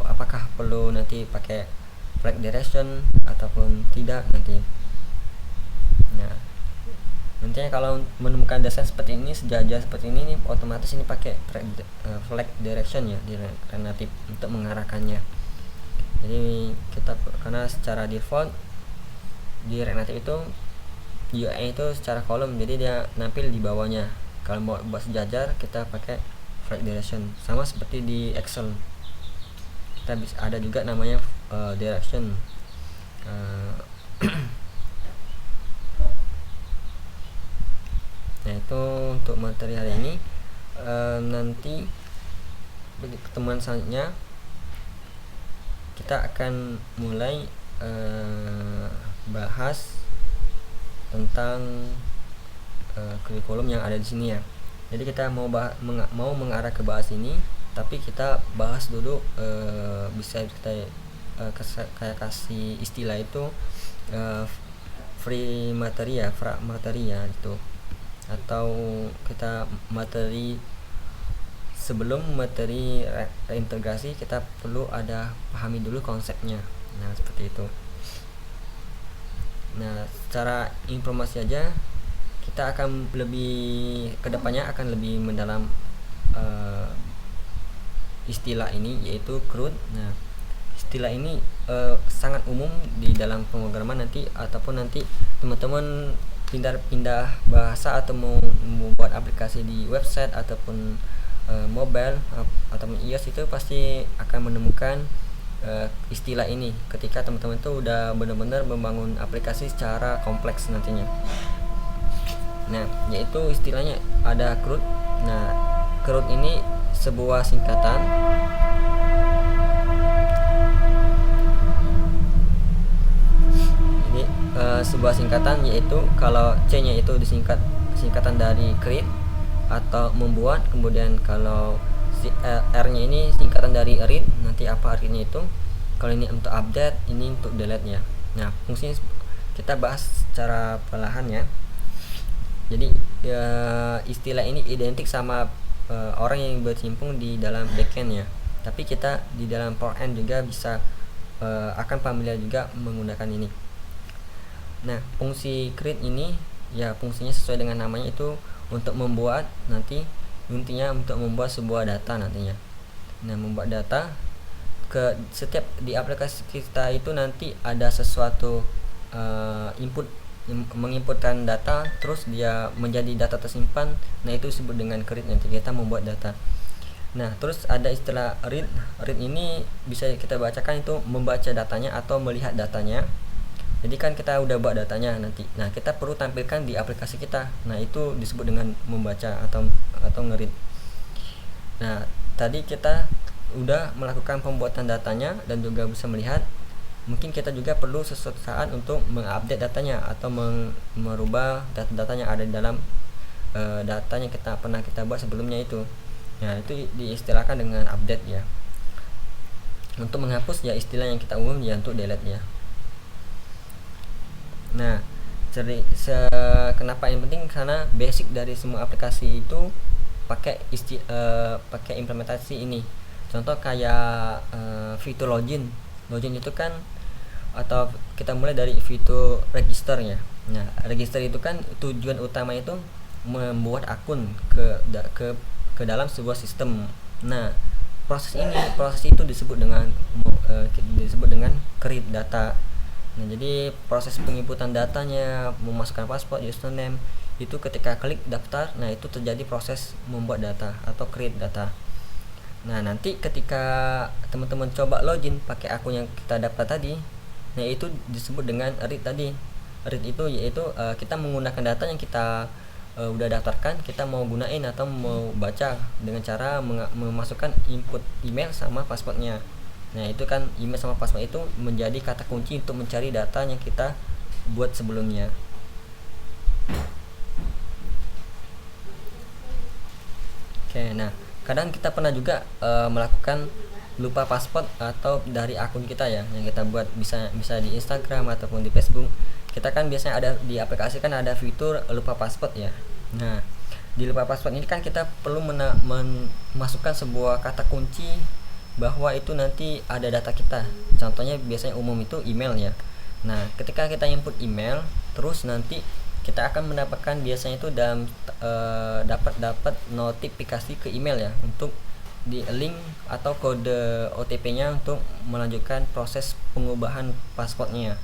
apakah perlu nanti pakai flag direction ataupun tidak nanti. Nah, nantinya kalau menemukan desain seperti ini, sejajar seperti ini, otomatis ini pakai flag direction ya di React Native untuk mengarahkannya. Jadi kita, karena secara default di React Native itu UI itu secara kolom, jadi dia nampil di bawahnya. Kalau mau buat sejajar, kita pakai flag direction, sama seperti di Excel. Kita bisa ada juga namanya direction. Nah, itu untuk materi hari ini. Nanti bagi pertemuan selanjutnya kita akan mulai bahas tentang kurikulum yang ada di sini ya. Jadi kita mau mengarah ke bahas ini, tapi kita bahas dulu bisa kita kayak kasih istilah itu free materi ya, gitu. Atau kita materi sebelum materi reintegrasi, kita perlu ada pahami dulu konsepnya. Nah, seperti itu. Nah, secara informasi aja, kita akan lebih kedepannya akan lebih mendalam istilah ini, yaitu CRUD. Nah, istilah ini sangat umum di dalam pemrograman nanti, ataupun nanti teman-teman pindah bahasa atau mau membuat aplikasi di website ataupun mobile ataupun iOS, itu pasti akan menemukan istilah ini ketika teman-teman itu udah benar-benar membangun aplikasi secara kompleks nantinya. Nah, yaitu istilahnya ada CRUD. Nah, CRUD ini sebuah singkatan sebuah singkatan, yaitu kalau C-nya itu singkatan dari create atau membuat, kemudian kalau R-nya ini singkatan dari read. Nanti apa artinya itu? Kalau ini untuk update, ini untuk delete ya. Nah, fungsinya kita bahas secara perlahan ya. Jadi istilah ini identik sama orang yang berkecimpung di dalam backend ya. Tapi kita di dalam frontend juga bisa akan familiar juga menggunakan ini. Nah, fungsi create ini ya fungsinya sesuai dengan namanya, itu untuk membuat, nanti intinya untuk membuat sebuah data nantinya. Nah, membuat data ke setiap di aplikasi kita itu nanti ada sesuatu input, menginputkan data, terus dia menjadi data tersimpan. Nah, itu disebut dengan create, nanti kita membuat data. Nah, terus ada istilah read. Read ini bisa kita bacakan itu membaca datanya atau melihat datanya. Jadi kan kita udah buat datanya nanti. Nah, kita perlu tampilkan di aplikasi kita. Nah, itu disebut dengan membaca atau nge-read. Nah, tadi kita udah melakukan pembuatan datanya dan juga bisa melihat. Mungkin kita juga perlu sesuatu saat untuk mengupdate datanya atau merubah data-data yang ada di dalam datanya kita buat sebelumnya itu. Nah, itu diistilahkan dengan update ya. Untuk menghapus ya istilah yang kita umum ya untuk delete ya. Nah, kenapa yang penting? Karena basic dari semua aplikasi itu pakai implementasi ini. Contoh kayak fitur login. Login itu kan, atau kita mulai dari fitur register ya. Nah, register itu kan tujuan utama itu membuat akun ke dalam sebuah sistem. Nah, proses itu disebut dengan create data. Nah, jadi proses penginputan datanya, memasukkan password, username, itu ketika klik daftar, nah itu terjadi proses membuat data atau create data. Nah, nanti ketika teman-teman coba login pakai akun yang kita dapat tadi, nah itu disebut dengan read tadi. Read itu yaitu kita menggunakan data yang kita udah daftarkan, kita mau gunain atau mau baca dengan cara memasukkan input email sama passwordnya. Nah, itu kan email sama password itu menjadi kata kunci untuk mencari data yang kita buat sebelumnya. Oke, nah kadang kita pernah juga melakukan lupa password atau dari akun kita ya yang kita buat, bisa di Instagram ataupun di Facebook. Kita kan biasanya ada di aplikasi kan ada fitur lupa password ya. Nah, di lupa password ini kan kita perlu memasukkan sebuah kata kunci bahwa itu nanti ada data kita. Contohnya biasanya umum itu email ya. Nah, ketika kita input email, terus nanti kita akan mendapatkan biasanya itu dapat notifikasi ke email ya, untuk di link atau kode OTP-nya untuk melanjutkan proses pengubahan passwordnya.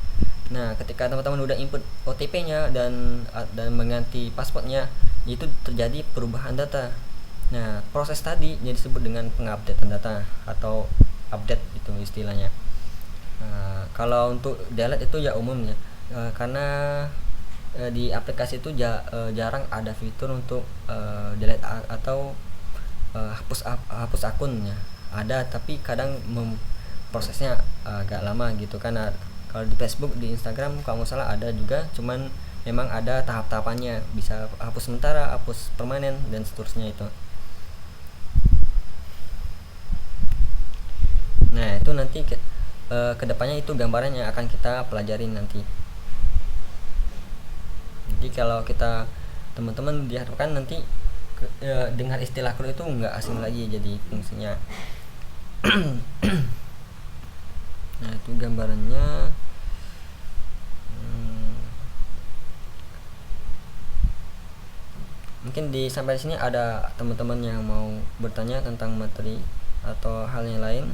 Nah, ketika teman-teman udah input OTP-nya dan mengganti passwordnya, itu terjadi perubahan data. Nah, proses tadi yang disebut dengan pengupdatean data atau update itu istilahnya. Kalau untuk delete itu ya umumnya karena di aplikasi itu jarang ada fitur untuk delete atau hapus akunnya. Ada, tapi kadang prosesnya agak lama gitu kan. Kalau di Facebook, di Instagram kalau nggak salah ada juga, cuman memang ada tahap-tahapannya, bisa hapus sementara, hapus permanen, dan seterusnya itu. Nah, itu nanti kedepannya itu gambaran yang akan kita pelajarin nanti. Jadi kalau kita teman-teman diharapkan nanti dengar istilah CRUD itu nggak asing lagi jadi fungsinya. Nah, itu gambarannya. Mungkin sampai di sini ada teman-teman yang mau bertanya tentang materi atau hal yang lain.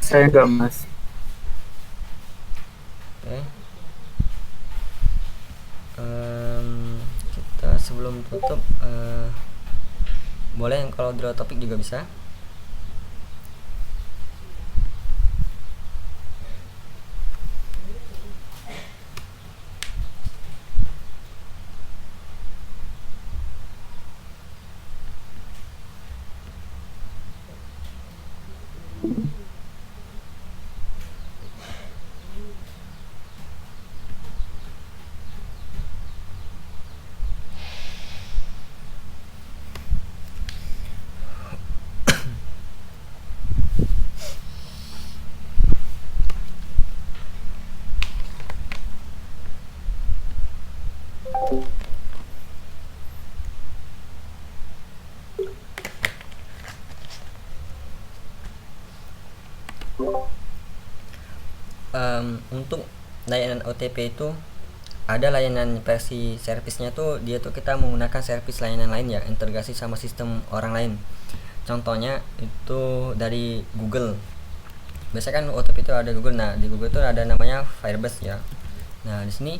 Saya enggak, Mas. Oke. Kita sebelum tutup boleh kalau di luar topik juga bisa. Untuk layanan OTP itu ada layanan versi servisnya tuh, dia tuh kita menggunakan servis layanan lain ya, integrasi sama sistem orang lain. Contohnya itu dari Google. Biasanya kan OTP itu ada Google. Nah, di Google itu ada namanya Firebase ya. Nah, di sini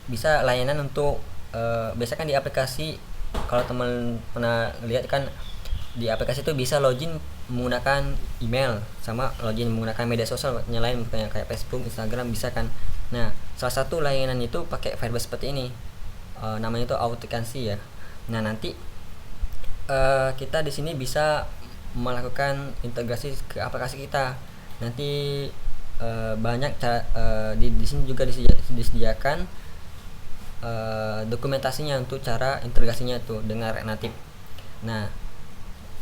bisa layanan untuk biasanya kan di aplikasi, kalau teman pernah lihat kan di aplikasi itu bisa login menggunakan email sama login menggunakan media sosial yang lain kayak Facebook, Instagram bisa kan. Nah, salah satu layanan itu pakai Firebase seperti ini. Namanya itu autentikasi ya. Nah, nanti kita di sini bisa melakukan integrasi ke aplikasi kita. Nanti banyak di sini juga disediakan dokumentasinya untuk cara integrasinya itu dengan React Native. Nah,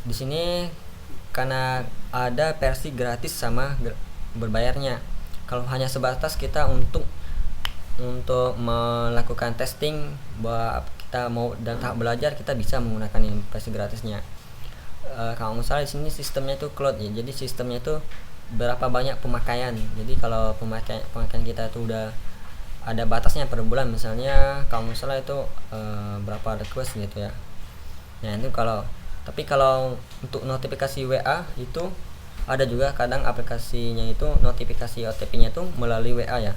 di sini karena ada versi gratis sama berbayarnya. Kalau hanya sebatas kita untuk melakukan testing bahwa kita mau dan tahap belajar, kita bisa menggunakan yang versi gratisnya. Kalau misalnya di sini sistemnya itu cloud ya. Jadi sistemnya itu berapa banyak pemakaian. Jadi kalau pemakaian kita itu udah ada batasnya per bulan, misalnya kalau misalnya itu berapa request gitu ya. Nah, itu tapi kalau untuk notifikasi WA itu ada juga kadang aplikasinya itu notifikasi OTP-nya itu melalui WA ya.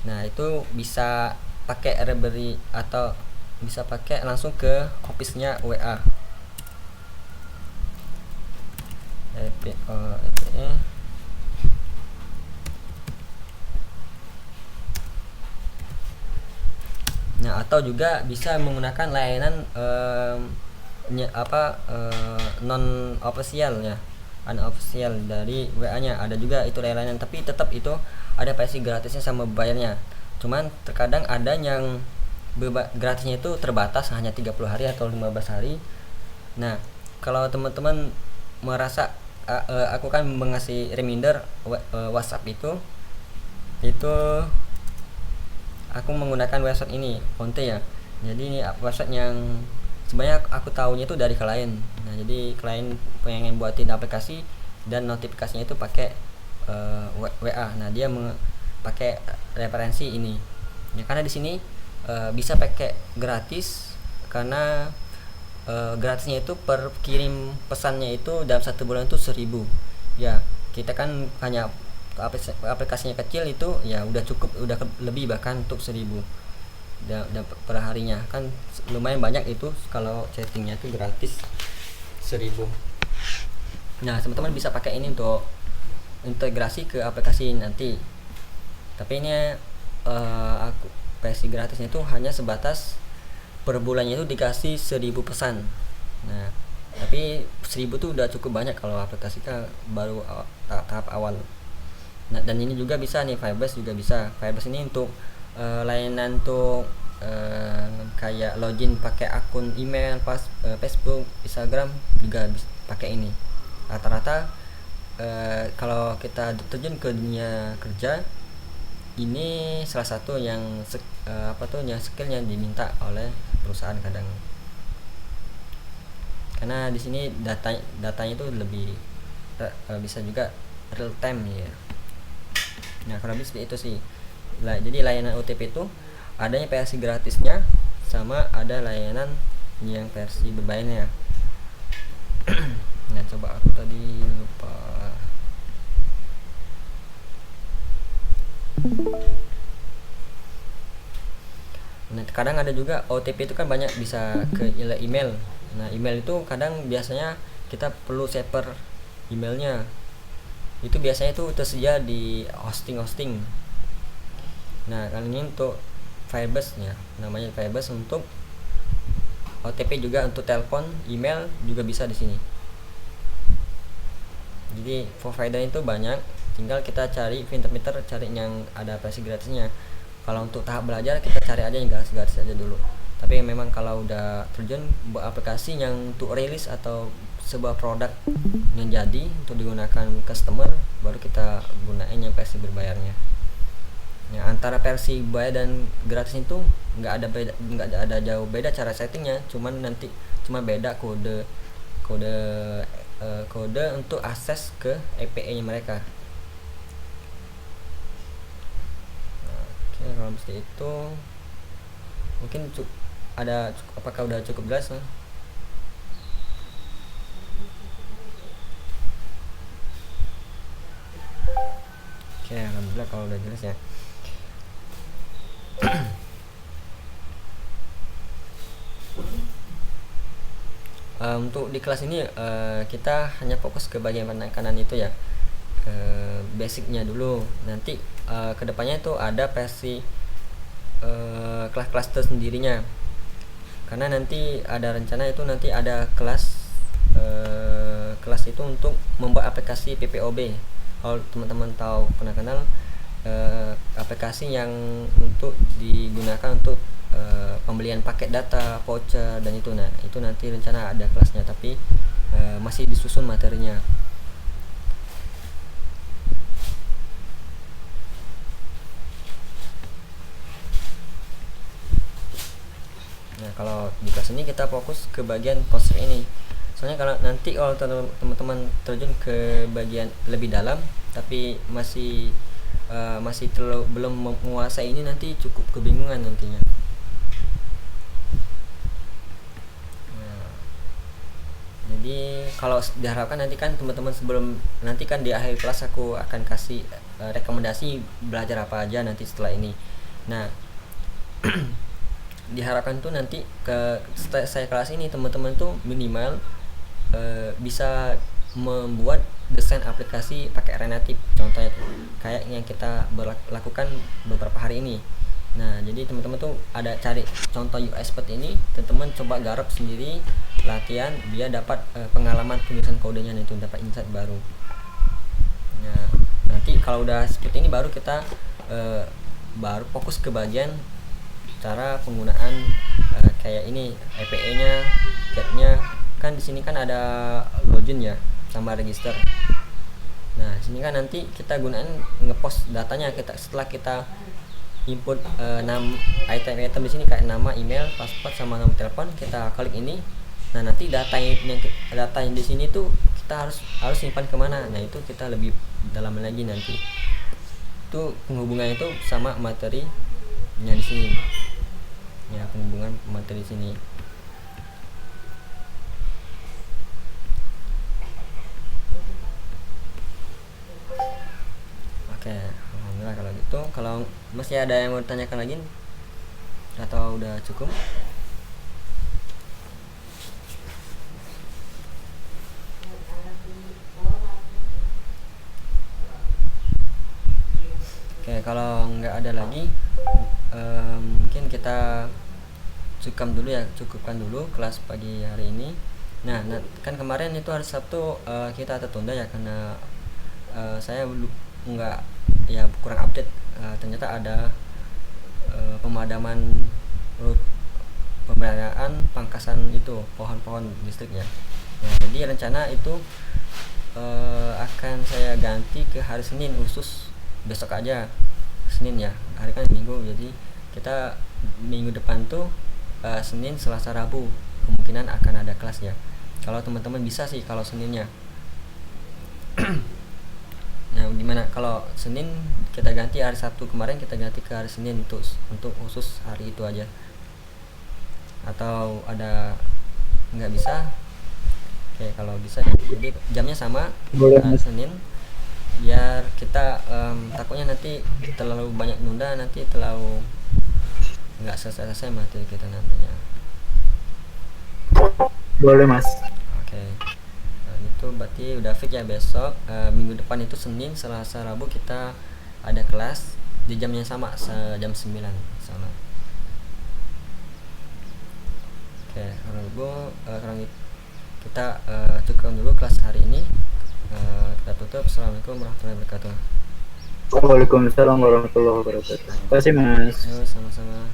Nah, itu bisa pakai Reverie atau bisa pakai langsung ke office-nya WA. Nah, atau juga bisa menggunakan layanan non official ya, unofficial dari WA-nya. Ada juga itu layanan, tapi tetap itu ada versi gratisnya sama bayarnya. Cuman terkadang ada yang gratisnya itu terbatas hanya 30 hari atau 15 hari. Nah, kalau teman-teman merasa aku kan mengasih reminder WhatsApp itu aku menggunakan website ini Fonte ya. Jadi ini website yang sebenarnya aku tahunya itu dari klien. Nah, jadi klien pengen buatin aplikasi dan notifikasinya itu pakai WA. Nah, dia pakai referensi ini. Ya, karena di sini bisa pakai gratis karena gratisnya itu per kirim pesannya itu dalam 1 bulan itu 1.000. Ya, kita kan hanya aplikasinya kecil itu ya udah cukup, udah lebih bahkan untuk 1.000 per harinya kan lumayan banyak itu kalau chattingnya itu gratis 1.000. Nah, teman-teman bisa pakai ini untuk integrasi ke aplikasi nanti. Tapi ini aku versi gratisnya itu hanya sebatas per bulannya itu dikasih 1.000 pesan. Nah, tapi 1.000 tuh udah cukup banyak kalau aplikasi kan baru tahap awal. Nah, dan ini juga bisa nih, Firebase juga bisa. Firebase ini untuk layanan untuk kayak login pakai akun email, Facebook, Instagram juga bisa pakai ini. Rata-rata kalau kita terjun ke dunia kerja, ini salah satu yang yang skillnya diminta oleh perusahaan kadang. Karena di sini datanya itu lebih bisa juga real time ya. Nah kurang lebih seperti itu sih. Jadi layanan OTP itu adanya versi gratisnya sama ada layanan yang versi berbayarnya. Nah coba aku tadi lupa. Nah kadang ada juga OTP itu kan banyak bisa ke email. Nah email itu kadang biasanya kita perlu server emailnya. Itu biasanya itu tersedia di hosting. Nah kali ini untuk Firebase ya, namanya Firebase untuk OTP juga untuk telepon, email juga bisa di sini. Jadi provider itu banyak, tinggal kita cari pinter-pinter cari yang ada versi gratisnya. Kalau untuk tahap belajar kita cari aja yang gratis aja dulu. Tapi memang kalau udah terjun buat aplikasi yang untuk rilis atau sebuah produk yang jadi untuk digunakan customer, baru kita gunain yang versi berbayarnya. Ya, antara versi bayar dan gratis itu nggak ada jauh beda cara settingnya, cuma beda kode untuk akses ke API nya mereka. Nah, oke, kalau seperti itu mungkin apakah udah cukup jelas? Oke, alhamdulillah kalau udah jelas ya. Untuk di kelas ini kita hanya fokus ke bagian penekanan itu ya, basicnya dulu. Nanti kedepannya itu ada versi kelas-kelas tersendirinya, karena nanti ada rencana itu nanti ada kelas itu untuk membuat aplikasi PPOB. Kalau teman-teman tahu pernah kenal aplikasi yang untuk digunakan untuk pembelian paket data, voucher dan itu. Nah itu nanti rencana ada kelasnya, tapi masih disusun materinya. Nah kalau di kelas ini kita fokus ke bagian konsep ini. Soalnya kalau nanti kalau teman-teman terjun ke bagian lebih dalam tapi masih belum menguasai ini, nanti cukup kebingungan nantinya. Nah, jadi kalau diharapkan nanti kan teman-teman sebelum nanti kan di akhir kelas aku akan kasih rekomendasi belajar apa aja nanti setelah ini. Nah diharapkan tuh nanti setelah saya kelas ini teman-teman tuh minimal bisa membuat desain aplikasi pakai Renative, contohnya kayak yang kita lakukan beberapa hari ini. Nah jadi teman-teman tuh ada cari contoh UI seperti ini, teman-teman coba garap sendiri, latihan biar dapat pengalaman penulisan kodenya, itu dapat insight baru. Nah nanti kalau udah seperti ini baru kita baru fokus ke bagian cara penggunaan kayak ini API nya, cat-nya kan di sini kan ada login ya sama register. Nah sini kan nanti kita gunain ngepost datanya setelah kita input item di sini kayak nama, email, password sama nomor telepon, kita klik ini. Nah nanti data yang di sini tuh kita harus simpan kemana. Nah itu kita lebih dalam lagi nanti. Itu penghubungannya itu sama materinya di sini. Ya penghubungan materi di sini. Oke, alhamdulillah kalau gitu. Kalau masih ada yang mau ditanyakan lagi atau udah cukup? Oke, kalau nggak ada lagi mungkin kita cukupkan dulu kelas pagi hari ini. Nah kan kemarin itu hari Sabtu kita tertunda ya karena saya kurang update. Ternyata ada pemadaman pemeliharaan pangkasan itu pohon-pohon listriknya. Nah jadi rencana itu akan saya ganti ke hari Senin, khusus besok aja, Senin ya, hari kan Minggu, jadi kita minggu depan tuh Senin, Selasa, Rabu kemungkinan akan ada kelas ya. Kalau teman-teman bisa sih kalau Seninnya. Nah, gimana kalau Senin kita ganti hari Sabtu kemarin kita ganti ke hari Senin untuk khusus hari itu aja. Atau ada nggak bisa? Oke, kalau bisa ya. Jadi jamnya sama Boleh hari mas. Senin biar kita takutnya nanti terlalu banyak nunda nanti terlalu nggak selesai materi kita nantinya. Boleh mas. Oke. Nah, itu berarti udah fix ya besok minggu depan itu Senin, Selasa, Rabu kita ada kelas di jam yang sama jam 9 sama. Oke, kalau ibu sekarang kita cukupkan dulu kelas hari ini. Kita tutup. Assalamualaikum warahmatullahi wabarakatuh. Waalaikumsalam warahmatullahi wabarakatuh. Terima kasih mas. Yo, sama-sama.